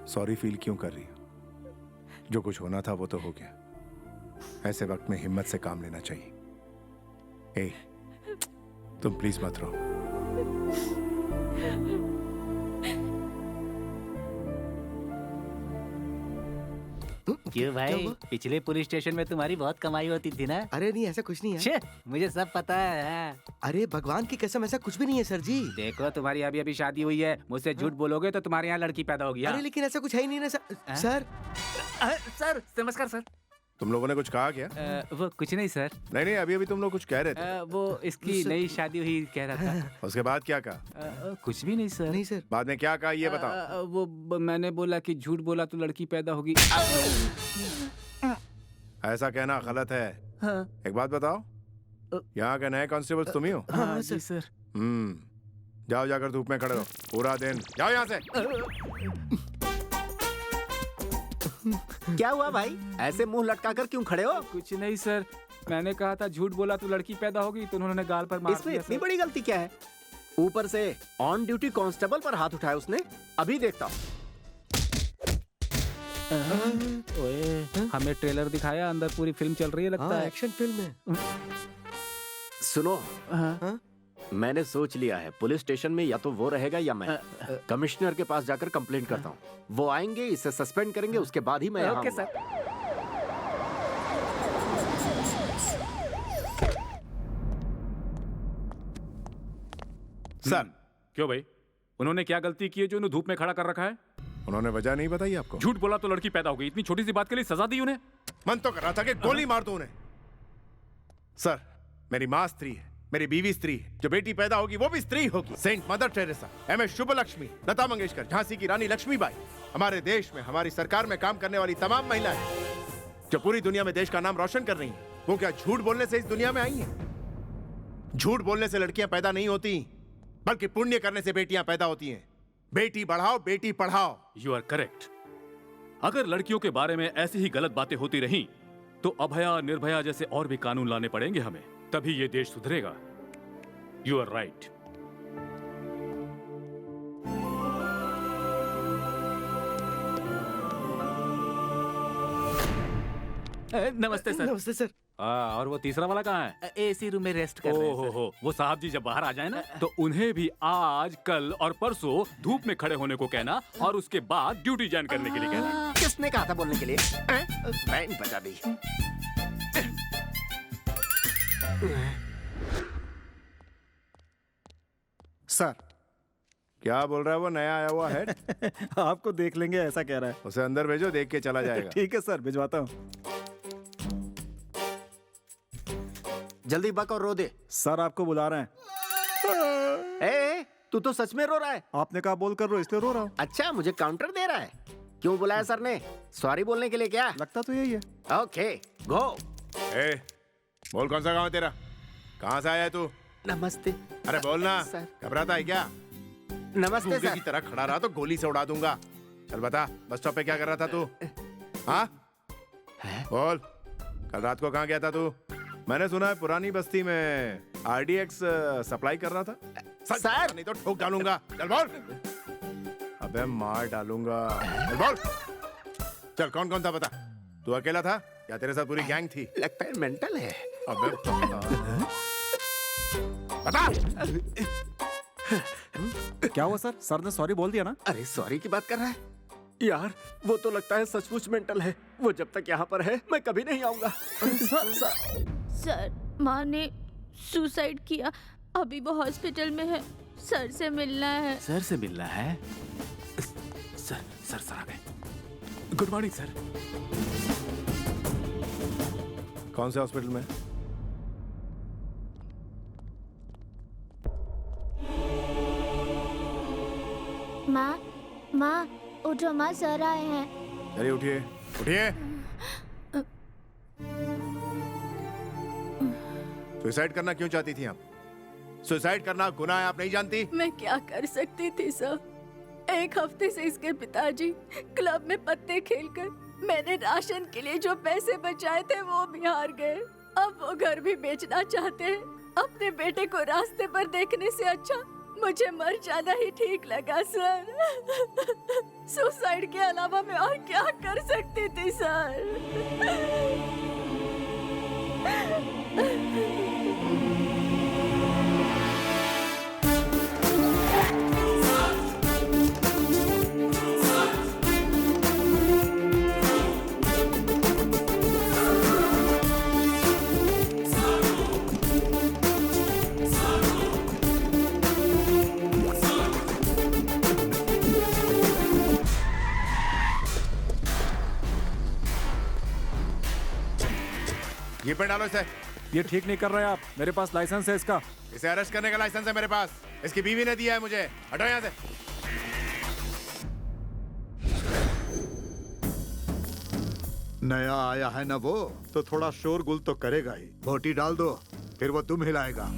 सॉरी फील क्यों कर रही हो? जो कुछ होना था वो तो हो गया। ऐसे वक्त में हिम्मत से काम लेना चाहिए। ए, तुम प्लीज मत रो। क्यों भाई, पिछले पुलिस स्टेशन में तुम्हारी बहुत कमाई होती थी ना? अरे नहीं, ऐसा कुछ नहीं है। छे, मुझे सब पता है। अरे भगवान की कसम, ऐसा कुछ भी नहीं है सर जी। देखो तुम्हारी अभी अभी शादी हुई है, मुझसे झूठ बोलोगे तो तुम्हारे यहाँ लड़की पैदा होगी। अरे लेकिन ऐसा कुछ है ही नहीं ना सर। सर नमस्कार सर। तुम लोगों ने कुछ कहा क्या? वो कुछ नहीं सर। नहीं नहीं, अभी अभी तुम लोग कुछ कह रहे थे। वो इसकी नई शादी हुई कह रहा था। उसके बाद क्या कहा? कुछ भी नहीं सर। नहीं सर। बाद में क्या कहा ये बताओ। वो मैंने बोला कि झूठ बोला तो लड़की पैदा होगी। ऐसा कहना गलत है। हाँ। एक बात बताओ, यहाँ के नए कांस्टेबल तुम ही हो? हाँ जी सर। जाओ, जाकर धूप में खड़े रहो पूरा दिन। जाओ यहाँ से। क्या हुआ भाई, ऐसे मुंह लटका कर क्यों खड़े हो? कुछ नहीं सर, मैंने कहा था झूठ बोला तो लड़की पैदा होगी, तो उन्होंने गाल पर मार इसमें दिया। इतनी बड़ी गलती क्या है? ऊपर से ऑन ड्यूटी कांस्टेबल पर हाथ उठाया उसने। अभी देखता हूँ। ओए, हमें ट्रेलर दिखाया, अंदर पूरी फिल्म चल रही है लगता है। एक्शन फिल्म है। सुनो, मैंने सोच लिया है, पुलिस स्टेशन में या तो वो रहेगा या मैं। कमिश्नर के पास जाकर कंप्लेंट करता हूँ। वो आएंगे, इसे सस्पेंड करेंगे, उसके बाद ही मैं यहाँ ओके आऊंगा। सर। सर क्यों भाई, उन्होंने क्या गलती की है जो उन्हें धूप में खड़ा कर रखा है? उन्होंने वजह नहीं बताई आपको? झूठ बोला तो लड़की पैदा हो गई, इतनी छोटी सी बात के लिए सजा दी उन्हें? मन तो कर रहा था कि गोली मार दो उन्हें। सर मेरी माँ स्त्री है, मेरी बीवी स्त्री है, जो बेटी पैदा होगी वो भी स्त्री होगी। Saint mother Teresa, MS Subbulakshmi, Lata Mangeshkar, Jhansi की रानी लक्ष्मीबाई, हमारे देश में हमारी सरकार में काम करने वाली तमाम महिलाएं जो पूरी दुनिया में देश का नाम रोशन कर रही हैं, वो क्या झूठ बोलने से इस दुनिया में आई हैं? झूठ बोलने से लड़कियां पैदा नहीं होती, बल्कि पुण्य करने से बेटियां पैदा होती हैं। बेटी बढ़ाओ, बेटी पढ़ाओ। You are correct. अगर लड़कियों के बारे में ऐसी ही गलत बातें होती रहीं, तो अभया, निर्भया जैसे और भी कानून लाने पड़ेंगे हमें, तभी ये देश सुधरेगा। You are right. नमस्ते सर। नमस्ते सर। और वो तीसरा वाला कहाँ है? एसी रूम में रेस्ट कर रहे हैं सर। हो, वो साहब जी जब बाहर आ जाए ना, तो उन्हें भी आज, कल और परसों धूप में खड़े होने को कहना और उसके बाद ड्यूटी ज्वाइन करने के लिए कहना। किसने कहा था बोलने के लिए? बैंड बजा दी। सर क्या बोल रहा है वो नया आया हुआ हेड? आपको देख लेंगे ऐसा कह रहा है। उसे अंदर भेजो, देख के चला जाएगा। ठीक है सर, भिजवाता हूँ। जल्दी बक और रो दे। सर आपको बुला रहे हैं। ए, तू तो सच में रो रहा है। आपने कहा बोल कर रो, इसलिए रो रहा हूँ। अच्छा, मुझे काउंटर दे रहा है। क्यों बुलाया सर ने? सॉरी बोलने के लिए क्या? लगता तो यही है। ओके, गो। ए, बोल कौन सा गाँव है तेरा? कहाँ से आया है तू? नमस्ते। अरे बोलना, सर। घबराता है क्या? नमस्ते गूंगे सर। की तरह खड़ा रहा तो गोली से उड़ा दूंगा। चल बता, बस स्टॉप पे क्या कर रहा था तू? हाँ बोल, कल रात को कहाँ गया था तू? मैंने सुना है पुरानी बस्ती में RDX सप्लाई कर रहा था। सर नहीं तो ठोक डालूंगा। चल बोल। अबे मार डालूंगा। चल बोल। चल कौन कौन था बता? तू अकेला था या तेरे साथ पूरी गैंग थी? लगता है मेंटल है। अबे बता। क्या हुआ सर? सर ने सॉरी बोल दिया ना? अरे सॉरी की बात कर रहा है यार? वो तो लगता है सचमुच मेंटल है। वो जब तक यहाँ पर है मैं कभी नहीं आऊंगा। सर, माँ ने सुसाइड किया, अभी वो हॉस्पिटल में है। सर से मिलना है। सर से मिलना है? सर आ गए। Good morning sir. कौन से हॉस्पिटल में? माँ उठो माँ, सर आए हैं। चलिए उठिए, उठिए। सुसाइड करना क्यों चाहती थी आप? सुसाइड करना गुनाह है, आप नहीं जानती? मैं क्या कर सकती थी सर? एक हफ्ते से इसके पिताजी क्लब में पत्ते खेलकर मैंने राशन के लिए जो पैसे बचाए थे वो भी हार गए। अब वो घर भी बेचना चाहते हैं। अपने बेटे को रास्ते पर देखने से अच्छा मुझे मर जाना ही ठीक लगा सर। सुसाइड के अलावा मैं और क्या कर सकती थी सर? ये पे डालो इसे। ये ठीक नहीं कर रहे आप। मेरे पास लाइसेंस है इसका। इसे अरेस्ट करने का लाइसेंस है मेरे पास। इसकी बीवी ने दिया है मुझे। हटो यहाँ से। नया आया है ना वो, तो थोड़ा शोर गुल तो करेगा ही। बोटी डाल दो, फिर वो तुम हिलाएगा।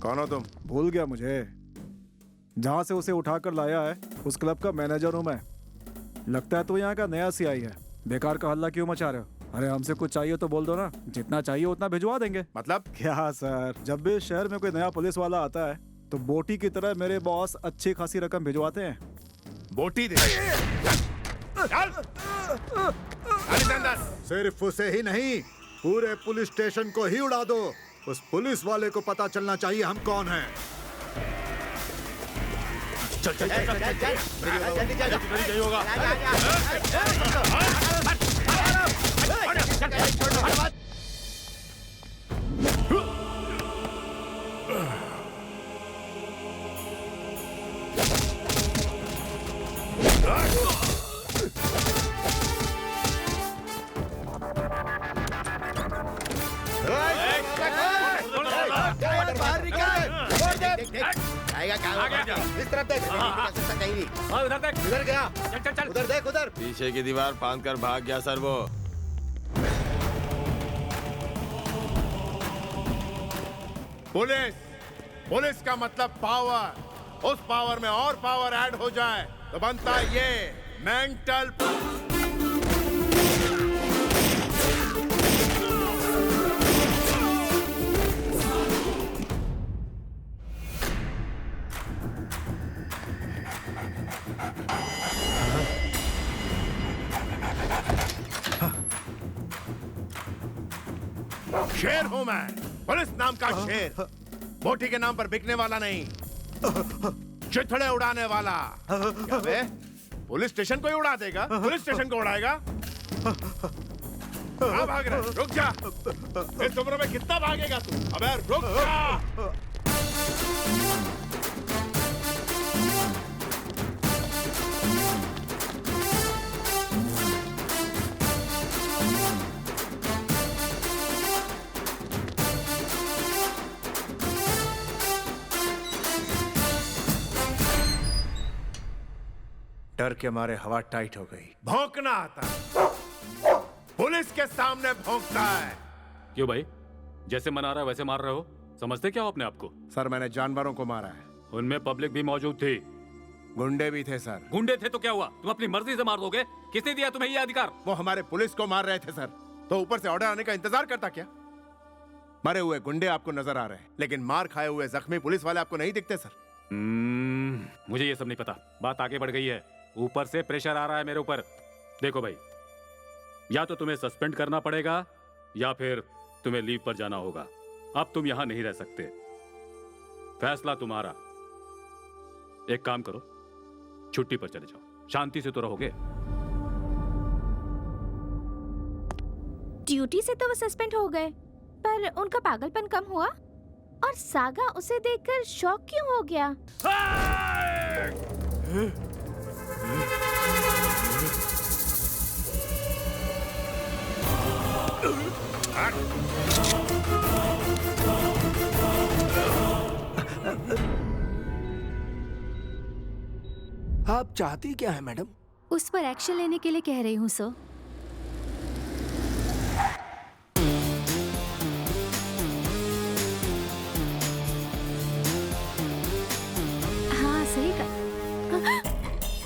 कौन हो तुम? भूल गया मुझे? जहाँ से उसे उठाकर लाया है उस क्लब का मैनेजर हूँ मैं। लगता है तो यहाँ का नया CI है। बेकार का हल्ला क्यों मचा रहे हो? अरे हमसे कुछ चाहिए तो बोल दो ना, जितना चाहिए उतना भिजवा देंगे। मतलब क्या सर, जब भी शहर में कोई नया पुलिस वाला आता है तो बोटी की तरह मेरे बॉस अच्छी खासी रकम भिजवाते हैं। बोटी दे। सिर्फ उसे ही नहीं, पूरे पुलिस स्टेशन को ही उड़ा दो। उस पुलिस वाले को पता चलना चाहिए हम कौन हैं। चल चल चल चल जल्दी चल नहीं होगा। इस तरफ देख, कहीं नहीं। उधर देख, इधर गया। चल चल चल। उधर देख, उधर। पीछे की दीवार फांद कर भाग गया सर वो। पुलिस, पुलिस का मतलब पावर। उस पावर में और पावर ऐड हो जाए तो बनता है ये मेंटल। शेर हूं मैं, पुलिस नाम का शेर। बोटी के नाम पर बिकने वाला नहीं, चिथड़े उड़ाने वाला। क्या बे? पुलिस स्टेशन को ही उड़ा देगा? पुलिस स्टेशन को उड़ाएगा? कहाँ भाग रहा है? रुक जा। इस उम्र में कितना भागेगा तू? अबे रुक जा। डर के मारे हवा टाइट हो गई। भौंकना आता है। पुलिस के सामने भौंकता है। क्यों भाई, जैसे मना रहा है वैसे मार रहे हो? समझते क्या हो अपने आप को? सर मैंने जानवरों को मारा है। उनमें पब्लिक भी मौजूद थी। गुंडे भी थे सर। गुंडे थे तो क्या हुआ? तुम अपनी मर्जी से मार दोगे? किसने दिया तुम्हें ये अधिकार? वो हमारे पुलिस को मार रहे थे सर, तो ऊपर से ऑर्डर आने का इंतजार करता क्या? मरे हुए गुंडे आपको नजर आ रहे हैं, लेकिन मार खाए हुए जख्मी पुलिस वाले आपको नहीं दिखते सर। मुझे ये सब नहीं पता। बात आगे बढ़ गई है, ऊपर से प्रेशर आ रहा है मेरे ऊपर। देखो भाई, या तो तुम्हें सस्पेंड करना पड़ेगा या फिर तुम्हें लीव पर जाना होगा। अब तुम यहां नहीं रह सकते, फैसला तुम्हारा। एक काम करो, छुट्टी पर चले जाओ, शांति से तो रहोगे। ड्यूटी से तो वो सस्पेंड हो गए, पर उनका पागलपन कम हुआ? और सागा उसे देखकर शॉक क्यों हो गया? आप चाहती क्या है मैडम? उस पर एक्शन लेने के लिए कह रही हूँ सर। हाँ सही कहा।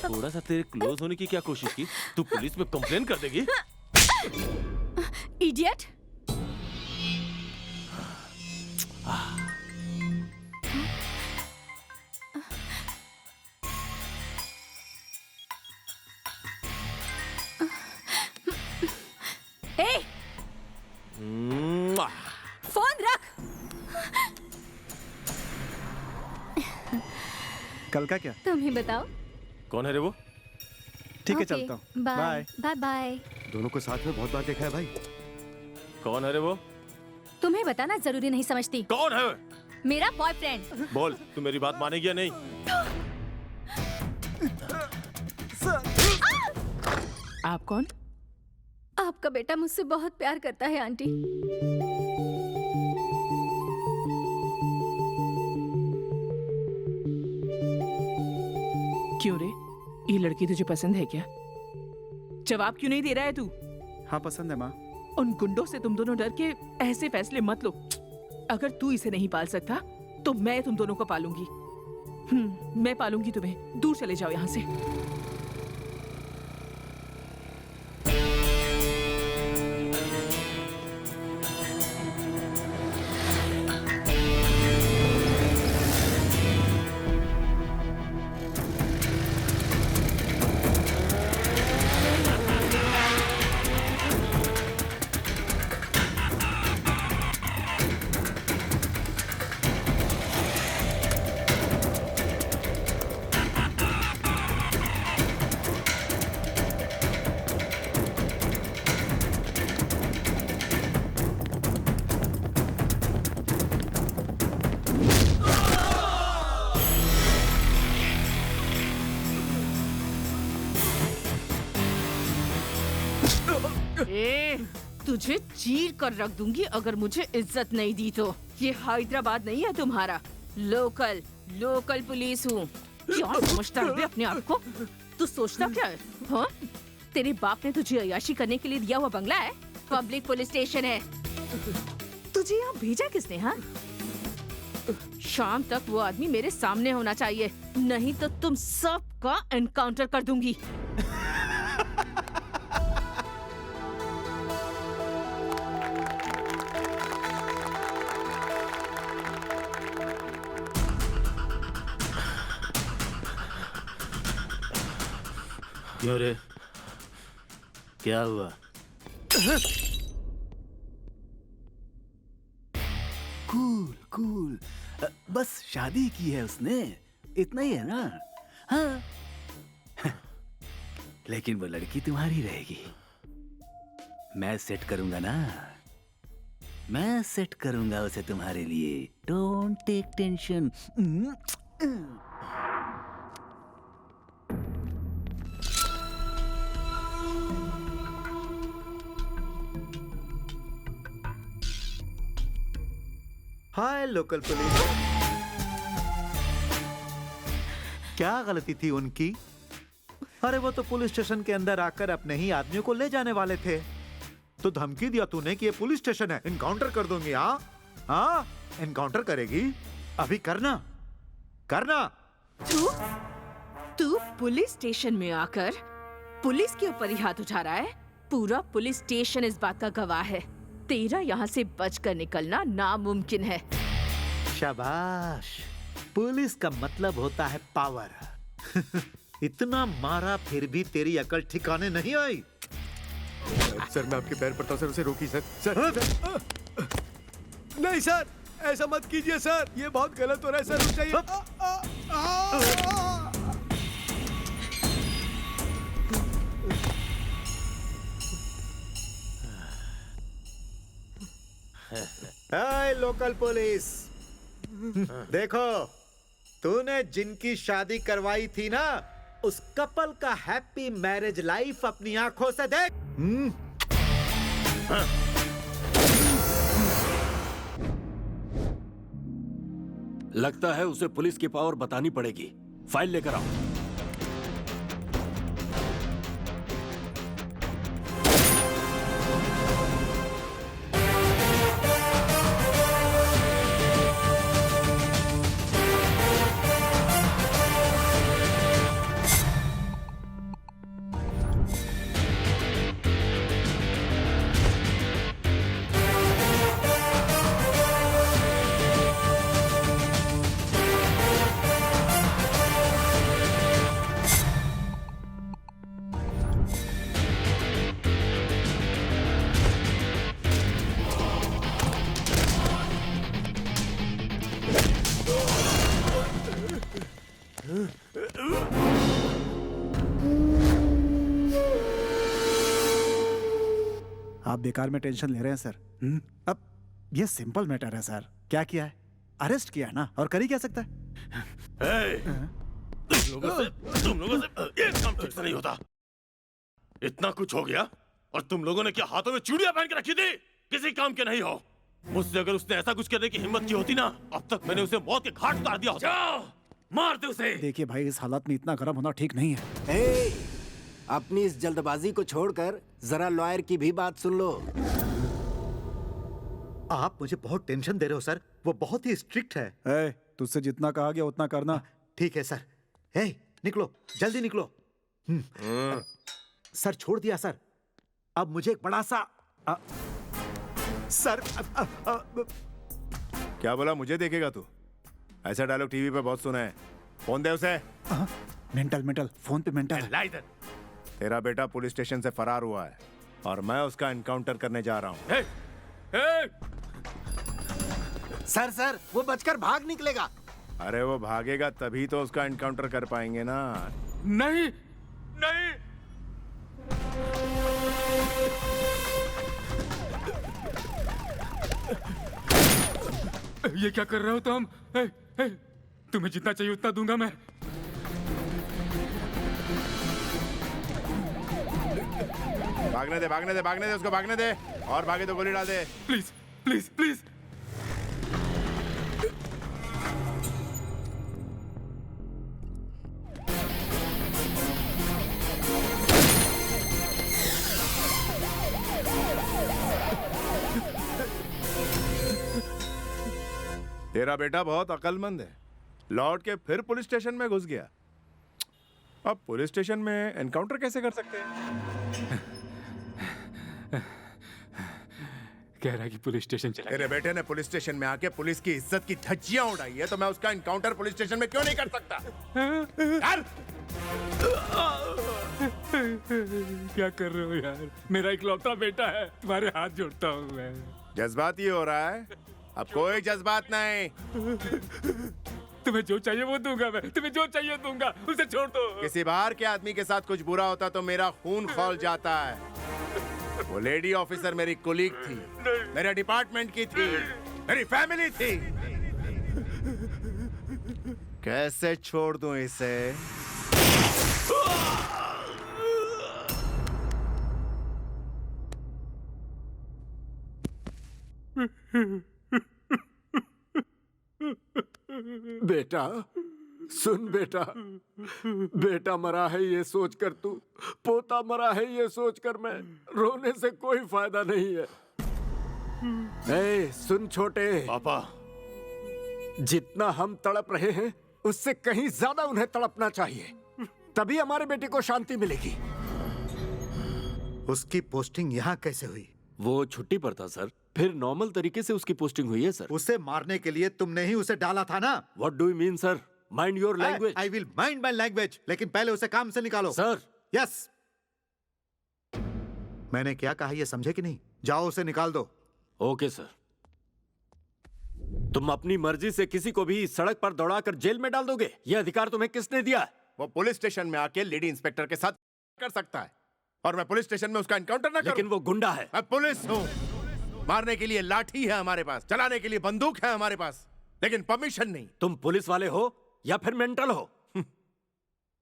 थोड़ा सा तेरे क्लोज होने की क्या कोशिश की? तू पुलिस में कंप्लेन कर देगी? इडियट! ए! फोन रख। कल का क्या? तुम ही बताओ। कौन है रे वो? ठीक है, ओके, चलता हूँ। Bye bye bye. दोनों को साथ में बहुत बार देखा है भाई। कौन है रे वो? तुम्हें बताना जरूरी नहीं समझती। कौन है? मेरा बॉयफ्रेंड। बोल, तू मेरी बात मानेगी या नहीं? आप कौन? आपका बेटा मुझसे बहुत प्यार करता है आंटी। क्यों रे, ये लड़की तुझे पसंद है क्या? जवाब क्यों नहीं दे रहा है तू? हाँ पसंद है माँ। उन गुंडों से तुम दोनों डर के ऐसे फैसले मत लो। अगर तू इसे नहीं पाल सकता तो मैं तुम दोनों को पालूंगी। मैं पालूंगी तुम्हें। दूर चले जाओ यहाँ से। तुझे चीर कर रख दूंगी अगर मुझे इज्जत नहीं दी तो। ये हैदराबाद नहीं है तुम्हारा, लोकल लोकल पुलिस हूँ। क्या समझता है बे अपने आप को? तू सोचता क्या है? हाँ? तेरे बाप ने तुझे अय्याशी करने के लिए दिया हुआ बंगला है, पब्लिक पुलिस स्टेशन है। तुझे यहाँ भेजा किसने? हाँ, शाम तक वो आदमी मेरे सामने होना चाहिए, नहीं तो तुम सबका एनकाउंटर कर दूंगी। क्यों रे, क्या हुआ? कूल कूल, बस शादी की है उसने, इतना ही है ना? हाँ। लेकिन वो लड़की तुम्हारी रहेगी। मैं सेट करूंगा ना, मैं सेट करूंगा उसे तुम्हारे लिए। Don't take tension. Hi local police. क्या गलती थी उनकी? अरे वो तो पुलिस स्टेशन के अंदर आकर अपने ही आदमियों को ले जाने वाले थे, तो धमकी दिया तूने कि ये पुलिस स्टेशन है, इनकाउंटर कर दूंगी। हाँ हाँ, इनकाउंटर करेगी? अभी करना करना। तू पुलिस स्टेशन में आकर पुलिस के ऊपर ही हाथ उठा रहा है। पूरा पुलिस स्टेशन इस बात का गवाह है। तेरा यहाँ से बचकर निकलना नामुमकिन है। शाबाश, पुलिस का मतलब होता है पावर। इतना मारा फिर भी तेरी अकल ठिकाने नहीं आई। सर मैं आपके पैर पड़ता हूँ सर, उसे रोकिए सर। सर नहीं सर, ऐसा मत कीजिए सर, ये बहुत गलत हो रहा है सर, रुक जाइए। हाय लोकल पुलिस, देखो तूने जिनकी शादी करवाई थी ना, उस कपल का हैप्पी मैरिज लाइफ अपनी आंखों से देख। लगता है उसे पुलिस की पावर बतानी पड़ेगी। फाइल लेकर आओ। आप बेकार में टेंशन ले रहे हैं सर। अब ये सिंपल मैटर है सर। क्या किया है? अरेस्ट किया है ना, और कर ही क्या सकता है? तुम लोगों से एक काम ठीक से नहीं होता। इतना कुछ हो गया और तुम लोगों ने क्या हाथों में चूड़ियां पहन के रखी थी? किसी काम के नहीं हो। मुझसे अगर उसने ऐसा कुछ करने की हिम्मत की होती ना, अब तक मैंने उसे मौत के घाट उतार दिया होता। मार दे उसे। देखिए भाई, इस हालत में इतना गर्म होना ठीक नहीं है। अपनी इस जल्दबाजी को छोड़कर जरा लॉयर की भी बात सुन लो। आप मुझे बहुत टेंशन दे रहे हो सर, वो बहुत ही स्ट्रिक्ट है। तुझसे जितना कहा गया उतना करना। ठीक है सर। निकलो, जल्दी निकलो। सर छोड़ दिया सर। अब मुझे एक बड़ा सा सर। क्या बोला? मुझे देखेगा तू? ऐसा डायलॉग टीवी पे बहुत सुना है। फोन दे उसे। मेंटल फोन पे मेंटल। ला इधर। तेरा बेटा पुलिस स्टेशन से फरार हुआ है और मैं उसका एनकाउंटर करने जा रहा हूँ। सर वो बचकर भाग निकलेगा। अरे वो भागेगा तभी तो उसका एनकाउंटर कर पाएंगे ना। नहीं नहीं, ये क्या कर रहे हो तुम? तुम्हें जितना चाहिए उतना दूंगा मैं। भागने दे, भागने दे, भागने दे, उसको भागने दे। और भागे तो गोली डाल दे। Please please please. तेरा बेटा बहुत अक्लमंद है, लौट के फिर पुलिस स्टेशन में घुस गया। अब पुलिस स्टेशन में एनकाउंटर कैसे कर सकते हैं? कह रहा है कि पुलिस स्टेशन चला तेरे बेटे ने पुलिस स्टेशन में आके पुलिस की इज्जत की धज्जियां उड़ाई है, तो मैं उसका एनकाउंटर पुलिस स्टेशन में क्यों नहीं कर सकता? यार! क्या कर रहे हो यार? मेरा इकलौता बेटा है, तुम्हारे हाथ जोड़ता हूँ मैं। जज्बाती हो रहा है? अब कोई जज्बात नहीं। तुम्हें जो चाहिए वो दूंगा मैं, तुम्हें जो चाहिए दूंगा, उसे छोड़ दो। किसी बाहर के आदमी के साथ कुछ बुरा होता तो मेरा खून खौल जाता है। वो लेडी ऑफिसर मेरी कुलीग थी, मेरे डिपार्टमेंट की थी, मेरी फैमिली थी। कैसे छोड़ दूं इसे? बेटा सुन बेटा, बेटा मरा है ये सोचकर तू, पोता मरा है ये सोचकर मैं, रोने से कोई फायदा नहीं है। ए, सुन छोटे पापा, जितना हम तड़प रहे हैं उससे कहीं ज्यादा उन्हें तड़पना चाहिए, तभी हमारे बेटे को शांति मिलेगी। उसकी पोस्टिंग यहाँ कैसे हुई? वो छुट्टी पर था सर, फिर नॉर्मल तरीके से उसकी पोस्टिंग हुई है सर। उसे मारने के लिए तुमने ही उसे डाला था ना? What do you mean sir? Mind your language. I will mind my language, लेकिन पहले उसे काम से निकालो। सर। यस। मैंने क्या कहा ये समझे कि नहीं? जाओ उसे निकाल दो। Okay sir. तुम अपनी मर्जी से किसी को भी सड़क पर दौड़ाकर जेल में डाल दोगे? ये अधिकार तुम्हें किसने दिया? वो पुलिस स्टेशन में आके लेडी इंस्पेक्टर के साथ कर सकता है, और मैं पुलिस स्टेशन में उसका एनकाउंटर ना करूं? लेकिन वो गुंडा है। मैं पुलिस हूं। मारने के लिए लाठी है हमारे पास, चलाने के लिए बंदूक है हमारे पास, लेकिन परमिशन नहीं। तुम पुलिस वाले हो या फिर मेंटल हो?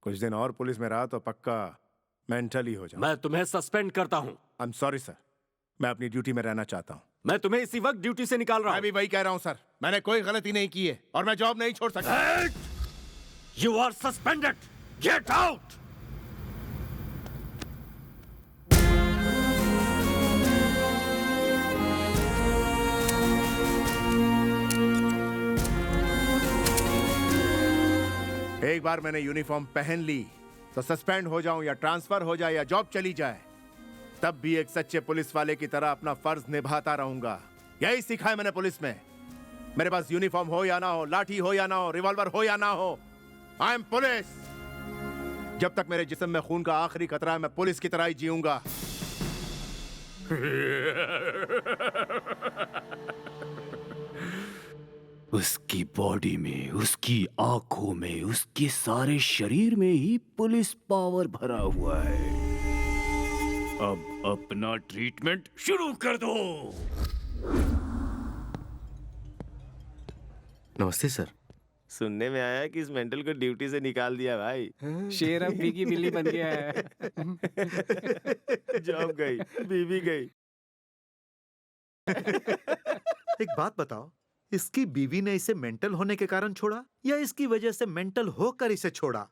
कुछ दिन और पुलिस में रहा तो पक्का मेंटल ही हो जाऊं। मैं तुम्हें सस्पेंड करता हूं। आई एम सॉरी सर, मैं अपनी ड्यूटी में रहना चाहता हूं। मैं तुम्हें इसी वक्त ड्यूटी से निकाल रहा हूं। मैं भी वही कह रहा हूं सर, मैंने कोई गलती नहीं की है और मैं जॉब नहीं छोड़ सकता। You are suspended, get out. एक बार मैंने यूनिफॉर्म पहन ली तो सस्पेंड हो जाऊं या ट्रांसफर हो जाए या जॉब चली जाए, तब भी एक सच्चे पुलिस वाले की तरह अपना फर्ज निभाता रहूंगा। यही सीखा है मैंने पुलिस में। मेरे पास यूनिफॉर्म हो या ना हो, लाठी हो या ना हो, रिवॉल्वर हो या ना हो, आई एम पुलिस। जब तक मेरे जिस्म में खून का आखिरी कतरा है, मैं पुलिस की तरह ही जीऊंगा। उसकी बॉडी में, उसकी आंखों में, उसके सारे शरीर में ही पुलिस पावर भरा हुआ है। अब अपना ट्रीटमेंट शुरू कर दो। नमस्ते सर। सुनने में आया कि इस मेंटल को ड्यूटी से निकाल दिया भाई। शेर अब भीगी बिल्ली बन गया है। जॉब गई, बीवी गई। एक बात बताओ, इसकी बीवी ने इसे मेंटल होने के कारण छोड़ा या इसकी वजह से मेंटल होकर इसे छोड़ा?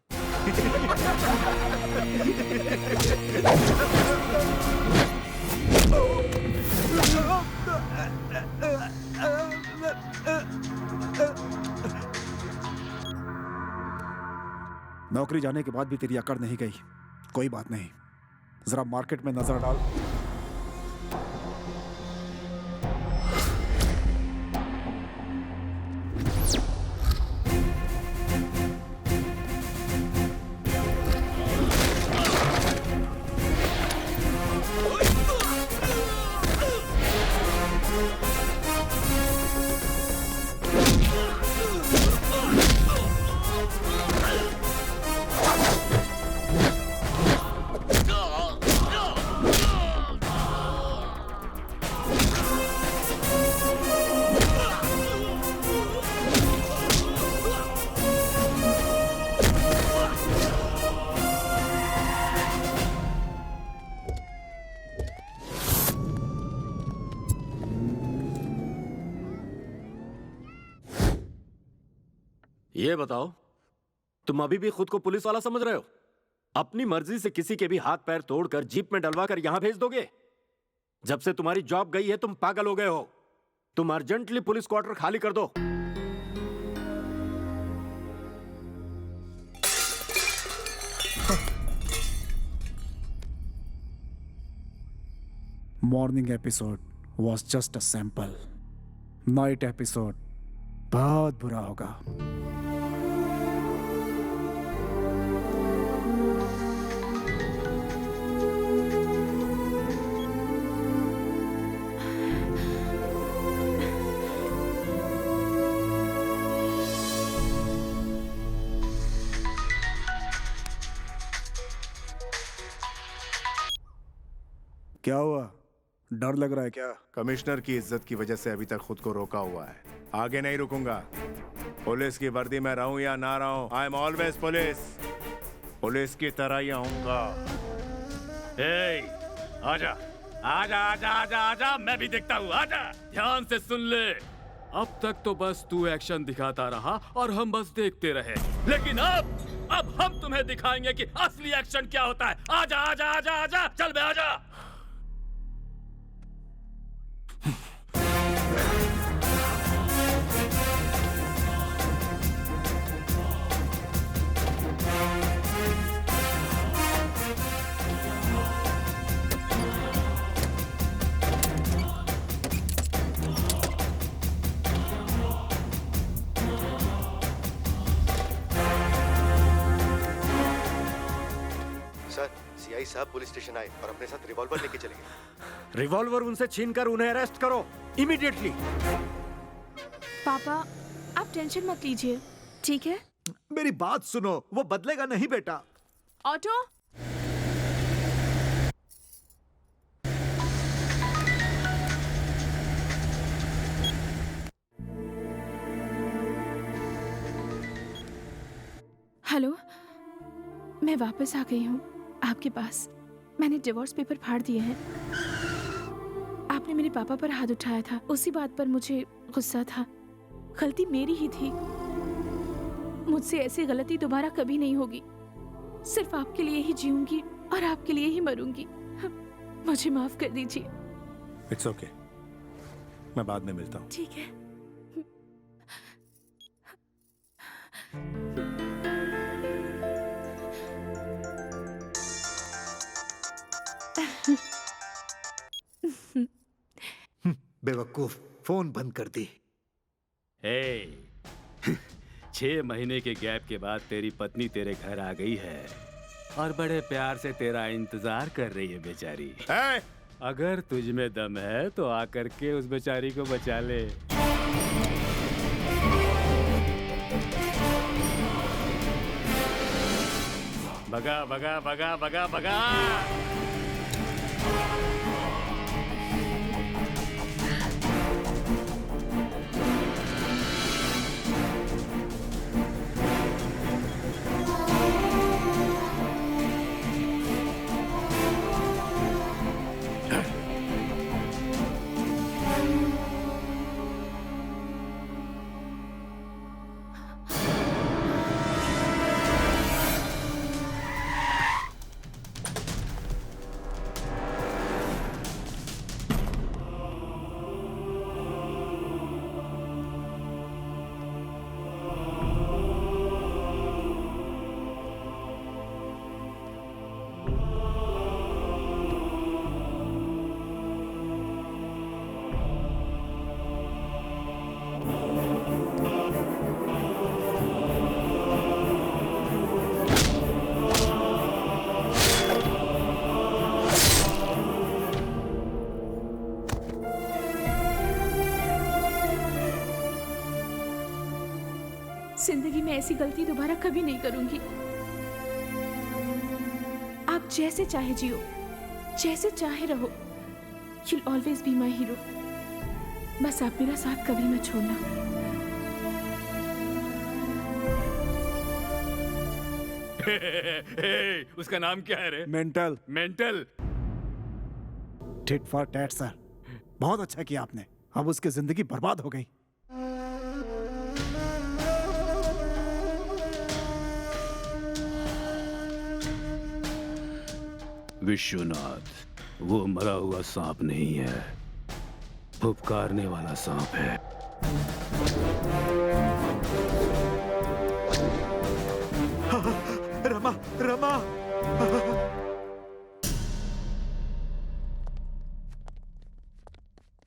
नौकरी जाने के बाद भी तेरी अकड़ नहीं गई। कोई बात नहीं, जरा मार्केट में नजर डाल। ये बताओ, तुम अभी भी खुद को पुलिस वाला समझ रहे हो? अपनी मर्जी से किसी के भी हाथ पैर तोड़कर जीप में डलवा कर यहां भेज दोगे? जब से तुम्हारी जॉब गई है तुम पागल हो गए हो। तुम अर्जेंटली पुलिस क्वार्टर खाली कर दो। Morning episode was just a sample, night episode बहुत बुरा होगा। क्या हुआ? डर लग रहा है क्या? कमिश्नर की इज्जत की वजह से अभी तक खुद को रोका हुआ है, आगे नहीं रुकूंगा। पुलिस की वर्दी में रहूं या ना रहूं, I am always police. Police की तरह ही आऊंगा। आजा आजा आजा आजा आजा, मैं भी देखता हूँ, आजा। ध्यान से सुन ले, अब तक तो बस तू एक्शन दिखाता रहा और हम बस देखते रहे, लेकिन अब हम तुम्हें दिखाएंगे कि असली एक्शन क्या होता है। आजा आजा आजा आजा, चल बे आजा। सीआई साहब पुलिस स्टेशन आए और अपने साथ रिवॉल्वर लेके चले गए। रिवॉल्वर उनसे छीनकर उन्हें अरेस्ट करो इमीडिएटली। पापा आप टेंशन मत लीजिए, ठीक है? मेरी बात सुनो, वो बदलेगा नहीं बेटा। ऑटो, हेलो, मैं वापस आ गई हूँ आपके पास। मैंने डिवोर्स पेपर फाड़ दिए हैं। आपने मेरे पापा पर हाथ उठाया था, उसी बात पर मुझे गुस्सा था। गलती मेरी ही थी। मुझसे ऐसी गलती दोबारा कभी नहीं होगी। सिर्फ आपके लिए ही जीऊंगी और आपके लिए ही मरूंगी। मुझे माफ कर दीजिए। इट्स ओके, मैं बाद में मिलता हूँ। ठीक है। बेवकूफ, फोन बंद कर दी। 6 महीने के गैप के बाद तेरी पत्नी तेरे घर आ गई है और बड़े प्यार से तेरा इंतजार कर रही है बेचारी। अगर तुझ में दम है तो आकर के उस बेचारी को बचा ले। भगा भगा भगा भगा भगा। जिंदगी में ऐसी गलती दोबारा कभी नहीं करूंगी। आप जैसे चाहे जियो, जैसे चाहे रहो। You'll always be my hero। बस आप मेरा साथ कभी मत छोड़ना। उसका नाम क्या है रे? Mental. Mental. Tit for tat sir, बहुत अच्छा किया आपने। अब उसकी जिंदगी बर्बाद हो गई। विश्वनाथ, वो मरा हुआ सांप नहीं है, फुफकारने वाला सांप है। रमा, रमा।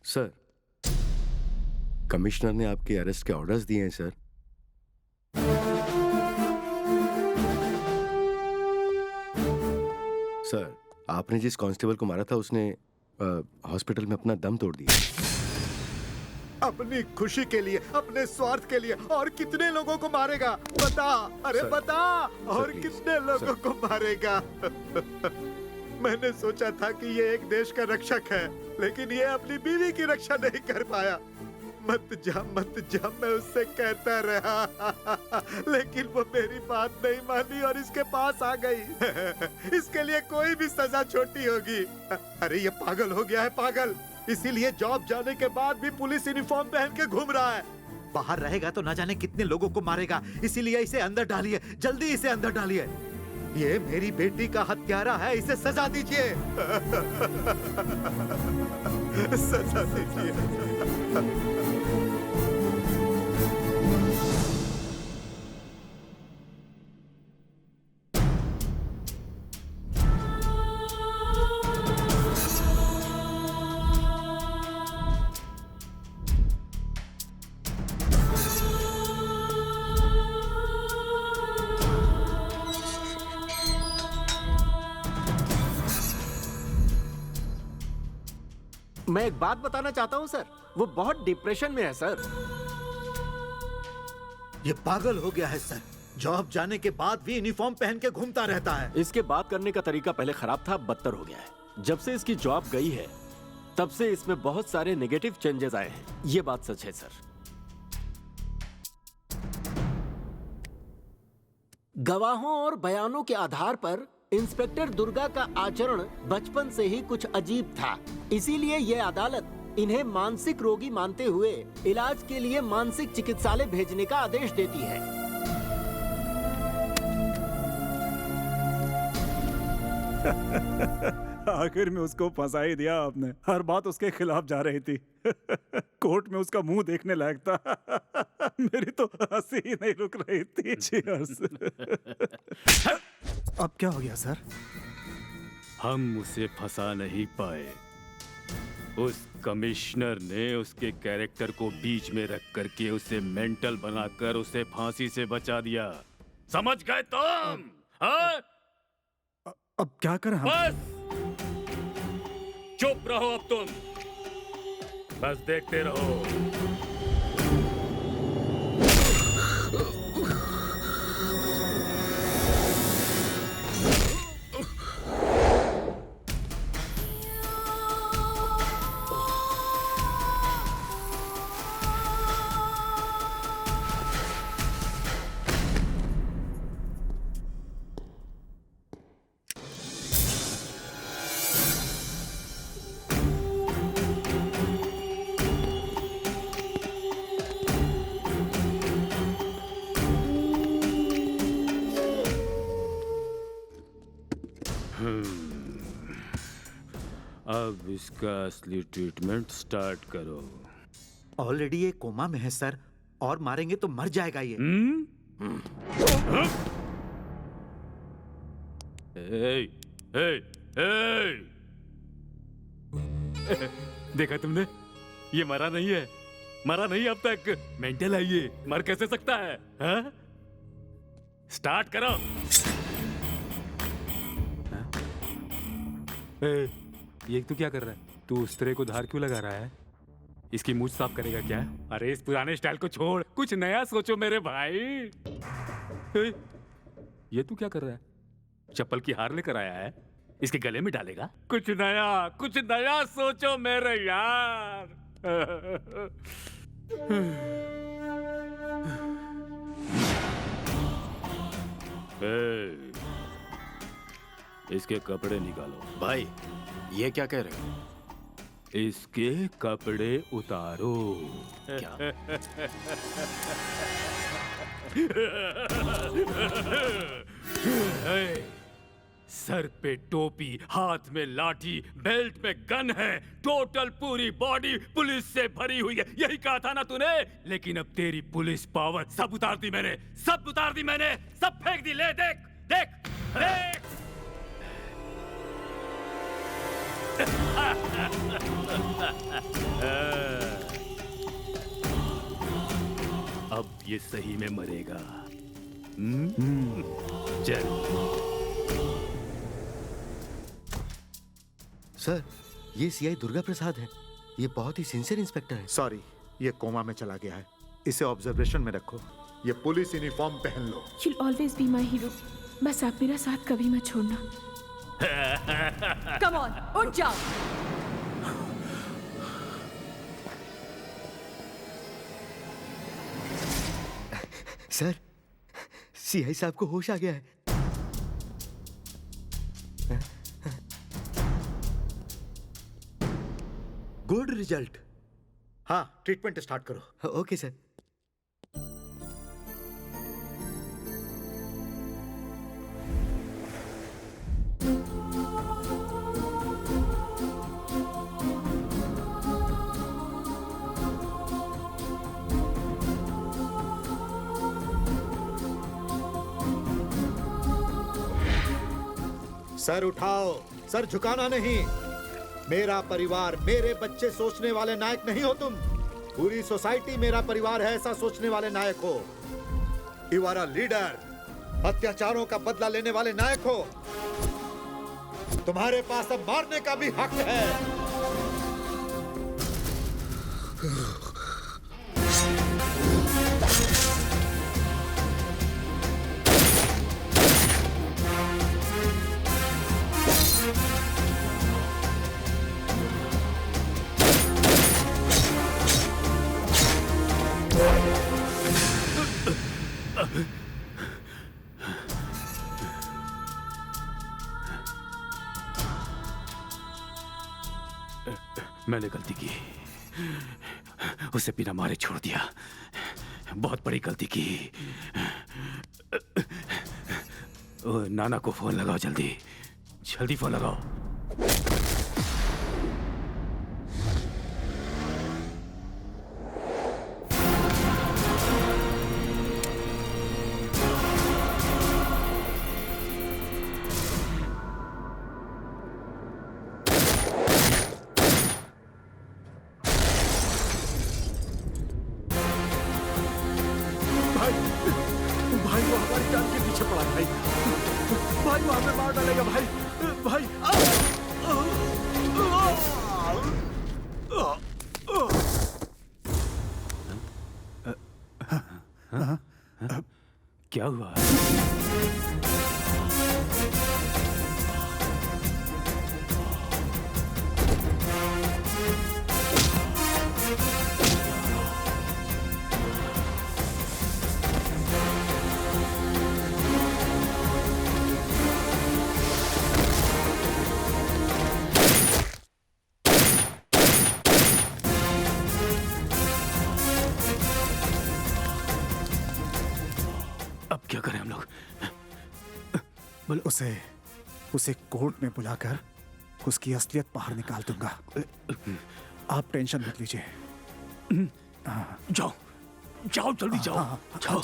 सर, कमिश्नर ने आपके अरेस्ट के ऑर्डर्स दिए हैं सर। सर, आपने जिस कांस्टेबल को मारा था उसने हॉस्पिटल में अपना दम तोड़ दिया। अपनी खुशी के लिए, अपने स्वार्थ के लिए और कितने लोगों को मारेगा बता, अरे सर, बता, और प्लीज, कितने लोगों को मारेगा। मैंने सोचा था कि ये एक देश का रक्षक है, लेकिन ये अपनी बीवी की रक्षा नहीं कर पाया। मत जा, मैं उससे कहता रहा, लेकिन वो मेरी बात नहीं मानी और इसके पास आ गई। इसके लिए कोई भी सजा छोटी होगी। अरे ये पागल हो गया है, पागल। इसीलिए जॉब जाने के बाद भी पुलिस यूनिफॉर्म पहन के घूम रहा है। बाहर रहेगा तो ना जाने कितने लोगों को मारेगा, इसीलिए इसे अंदर डालिए, जल्दी इसे अंदर डालिए। ये मेरी बेटी का हत्यारा है, इसे सजा दीजिए। सजा दीजिए। मैं एक बात बताना चाहता हूं सर, वो बहुत डिप्रेशन में है सर। ये पागल हो गया है सर, जॉब जाने के बाद भी यूनिफॉर्म पहन के घूमता रहता है। इसके बात करने का तरीका पहले खराब था, अब बदतर हो गया है। जब से इसकी जॉब गई है तब से इसमें बहुत सारे नेगेटिव चेंजेस आए हैं, ये बात सच है सर। गवाहों और बयानों के आधार पर इंस्पेक्टर दुर्गा का आचरण बचपन से ही कुछ अजीब था, इसीलिए ये अदालत इन्हें मानसिक रोगी मानते हुए इलाज के लिए मानसिक चिकित्सालय भेजने का आदेश देती है। आखिर में उसको फंसा ही दिया आपने। हर बात उसके खिलाफ जा रही थी। कोर्ट में उसका मुंह देखने लायक था। मेरी तो हंसी ही नहीं रुक रही थी। Cheers। अब क्या हो गया सर? हम उसे फंसा नहीं पाए। उस कमिश्नर ने उसके कैरेक्टर को बीच में रख करके उसे मेंटल बनाकर उसे फांसी से बचा दिया। समझ गए तुम? हाँ? अब क्या करें हम? बस चुप रहो अब तुम, बस देखते रहो। अब इसका असली ट्रीटमेंट स्टार्ट करो। ऑलरेडी ये कोमा में है सर, और मारेंगे तो मर जाएगा ये। देखा तुमने, ये मरा नहीं है, मरा नहीं अब तक। मेंटल है ये, मर कैसे सकता है? हाँ? स्टार्ट करो। ये तू क्या कर रहा है? तू उस तरह को धार क्यों लगा रहा है? इसकी मूंछ साफ करेगा क्या? अरे इस पुराने स्टाइल को छोड़, कुछ नया सोचो मेरे भाई। ये तू क्या कर रहा है? चप्पल की हार लेकर आया है, इसके गले में डालेगा? कुछ नया सोचो मेरे यार। इसके कपड़े निकालो। भाई ये क्या कह रहे हो? इसके कपड़े उतारो। क्या? सर पे टोपी, हाथ में लाठी, बेल्ट में गन है, टोटल पूरी बॉडी पुलिस से भरी हुई है। यही कहा था ना तूने? लेकिन अब तेरी पुलिस पावर सब उतार दी मैंने, सब उतार दी मैंने, सब फेंक दी। ले देख देख देख। अब ये सही में मरेगा। चल। सर, ये सीआई दुर्गा प्रसाद है। ये बहुत ही सिंसियर इंस्पेक्टर है। सॉरी, ये कोमा में चला गया है। इसे ऑब्जर्वेशन में रखो। ये पुलिस यूनिफॉर्म पहन लो। You'll always be my hero. बस आप मेरा साथ कभी मत छोड़ना। कम ऑन, उठ जाओ। सर, सीआई साहब को होश आ गया है। Good result. हाँ, ट्रीटमेंट स्टार्ट करो। Okay sir. सर उठाओ, सर झुकाना नहीं। मेरा परिवार, मेरे बच्चे सोचने वाले नायक नहीं हो तुम। पूरी सोसाइटी मेरा परिवार है, ऐसा सोचने वाले नायक हो। यू आर अ लीडर, अत्याचारों का बदला लेने वाले नायक हो। तुम्हारे पास अब मारने का भी हक है। मैंने गलती की, उसे बिना मारे छोड़ दिया। बहुत बड़ी गलती की। नाना को फोन लगाओ, जल्दी जल्दी फोन लगाओ। भाई वो हमारी जान के पीछे पड़ा भाई। भाई वो हमें मार डालेगा भाई। भाई क्या हुआ? अब क्या करें हम लोग? उसे कोर्ट में बुलाकर उसकी असलियत बाहर निकाल दूंगा। आप टेंशन मत लीजिए। जाओ जाओ, जल्दी जाओ। जाओ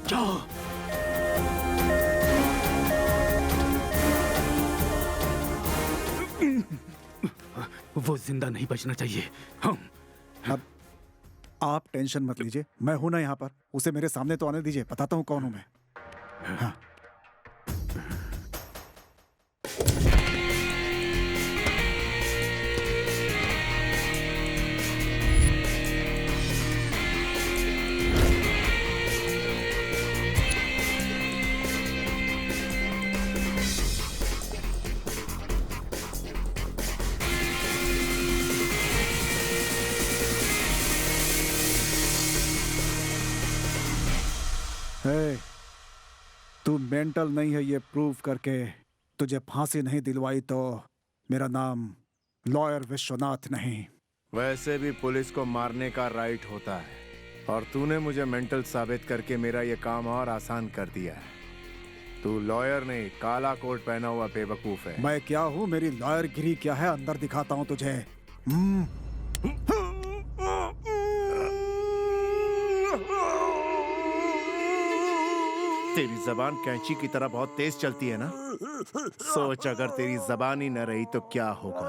जाओ। वो जिंदा नहीं बचना चाहिए। अब आप टेंशन मत लीजिए, मैं हूं ना यहाँ पर। उसे मेरे सामने तो आने दीजिए, बताता हूँ कौन हूं मैं। हाँ। हे, तू मेंटल नहीं है ये प्रूव करके तुझे फांसी नहीं दिलवाई तो मेरा नाम लॉयर विश्वनाथ नहीं। वैसे भी पुलिस को मारने का राइट होता है और तूने मुझे मेंटल साबित करके मेरा ये काम और आसान कर दिया है। तू लॉयर नहीं, काला कोट पहना हुआ बेवकूफ है। मैं क्या हूँ, मेरी लॉयर गिरी क्या है, अंदर दिखाता हूँ तुझे। तेरी जबान कैंची की तरह बहुत तेज चलती है ना? सोच अगर तेरी जबान ही न रही तो क्या होगा।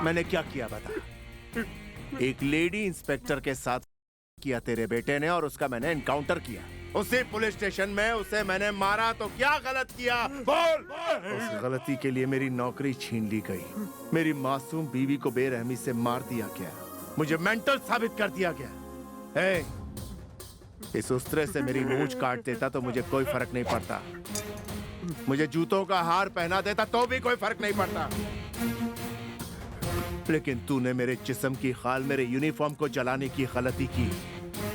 मैंने क्या किया बता? एक लेडी इंस्पेक्टर के साथ किया तेरे बेटे ने, और उसका मैंने एनकाउंटर किया। उसी पुलिस स्टेशन में उसे मैंने मारा तो क्या गलत किया? बोल। उस गलती के लिए मेरी नौकरी छीन ली गई, मेरी मासूम बीवी को बेरहमी से मार दिया गया, मुझे मेंटल साबित कर दिया गया। इस उस्तरे से मेरी मूंछ काट देता तो मुझे कोई फर्क नहीं पड़ता, मुझे जूतों का हार पहना देता तो भी कोई फर्क नहीं पड़ता, लेकिन तूने मेरे जिस्म की खाल, मेरे यूनिफॉर्म को जलाने की गलती की।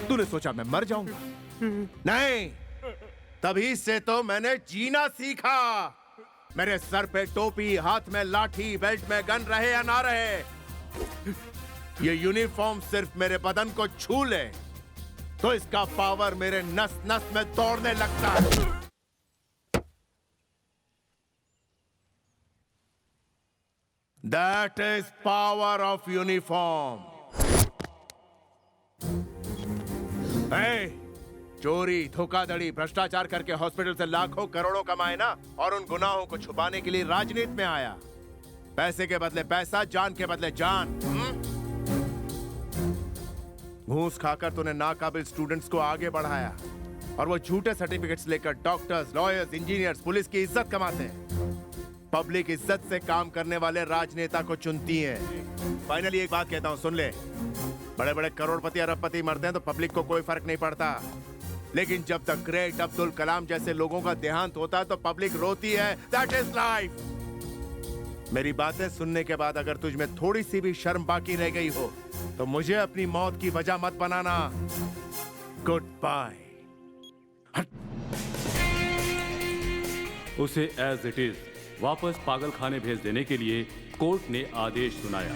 तूने सोचा मैं मर जाऊंगा? नहीं, तभी से तो मैंने जीना सीखा। मेरे सर पे टोपी, हाथ में लाठी, बेल्ट में गन रहे या ना रहे, ये यूनिफॉर्म सिर्फ मेरे बदन को छू ले तो इसका पावर मेरे नस नस में दौड़ने लगता है। That is power of uniform. चोरी, धोखाधड़ी, भ्रष्टाचार करके हॉस्पिटल से लाखों करोड़ों कमाए ना, और उन गुनाहों को छुपाने के लिए राजनीति में आया। पैसे के बदले पैसा, जान के बदले जान। घूस खाकर तूने नाकाबिल स्टूडेंट्स को आगे बढ़ाया, और वो झूठे सर्टिफिकेट्स लेकर डॉक्टर्स, लॉयर्स, इंजीनियर्स, पुलिस की इज्जत कमाते हैं। पब्लिक इज्जत से काम करने वाले राजनेता को चुनती है। फाइनली एक बात कहता हूं, सुन ले। बड़े बड़े करोड़पति, अरबपति मरते हैं तो पब्लिक को कोई फर्क नहीं पड़ता, लेकिन जब तक ग्रेट अब्दुल कलाम जैसे लोगों का देहांत होता है तो पब्लिक रोती है। That is life. मेरी बातें सुनने के बाद अगर तुझ में थोड़ी सी भी शर्म बाकी रह गई हो तो मुझे अपनी मौत की वजह मत बनाना। Good bye. उसे एज इट इज वापस पागल खाने भेज देने के लिए कोर्ट ने आदेश सुनाया।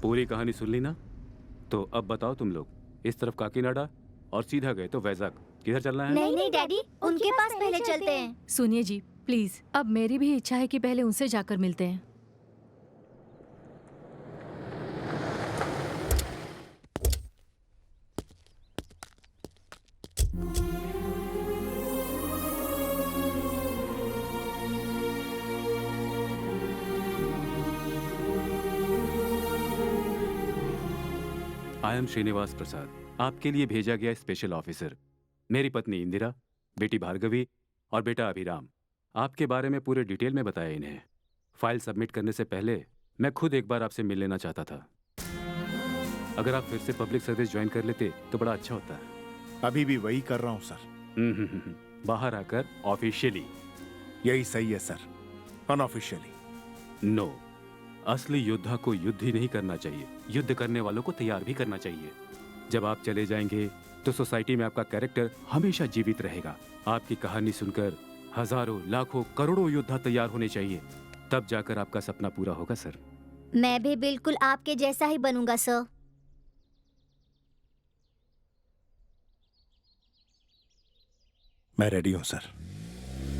पूरी कहानी सुन ली ना? तो अब बताओ तुम लोग, इस तरफ काकीनाडा और सीधा गए तो वैजाग। किधर चलना है? नहीं नहीं डैडी, उनके पास पहले चलते हैं। सुनिए जी प्लीज, अब मेरी भी इच्छा है कि पहले उनसे जाकर मिलते हैं। आई एम श्रीनिवास प्रसाद, आपके लिए भेजा गया स्पेशल ऑफिसर। मेरी पत्नी इंदिरा, बेटी भार्गवी और बेटा अभिराम। आपके बारे में पूरे डिटेल में बताया इन्हें। फाइल सबमिट करने से पहले मैं खुद एक बार आपसे मिल लेना चाहता था। अगर आप फिर से पब्लिक सर्विस ज्वाइन कर लेते तो बड़ा अच्छा होता। अभी भी वही कर रहा हूँ सर। बाहर आकर ऑफिशियली। यही सही है सर, अनऑफिशियली। नो, असली योद्धा को युद्ध ही नहीं करना चाहिए, युद्ध करने वालों को तैयार भी करना चाहिए। जब आप चले जाएंगे तो सोसाइटी में आपका कैरेक्टर हमेशा जीवित रहेगा। आपकी कहानी सुनकर हजारों, लाखों, करोड़ों योद्धा तैयार होने चाहिए, तब जाकर आपका सपना पूरा होगा सर। मैं भी बिल्कुल आपके जैसा ही बनूंगा सर। मैं रेडी हूं सर।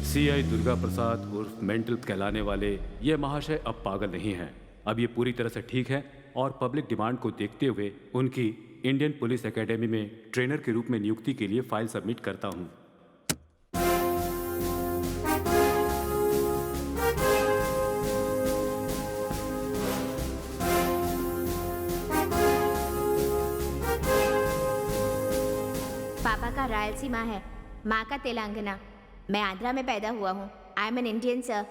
सीआई दुर्गा प्रसाद उर्फ मेंटल कहलाने वाले ये महाशय अब पागल नहीं हैं। अब ये पूरी तरह से ठीक है और पब्लिक डिमांड को देखते हुए उनकी इंडियन पुलिस एकेडमी में ट्रेनर के रूप में नियुक्ति के लिए फाइल सबमिट करता हूँ। पापा का रायलसीमा है, माँ का तेलंगाना। मैं आंध्रा में पैदा हुआ हूँ। I am an Indian sir.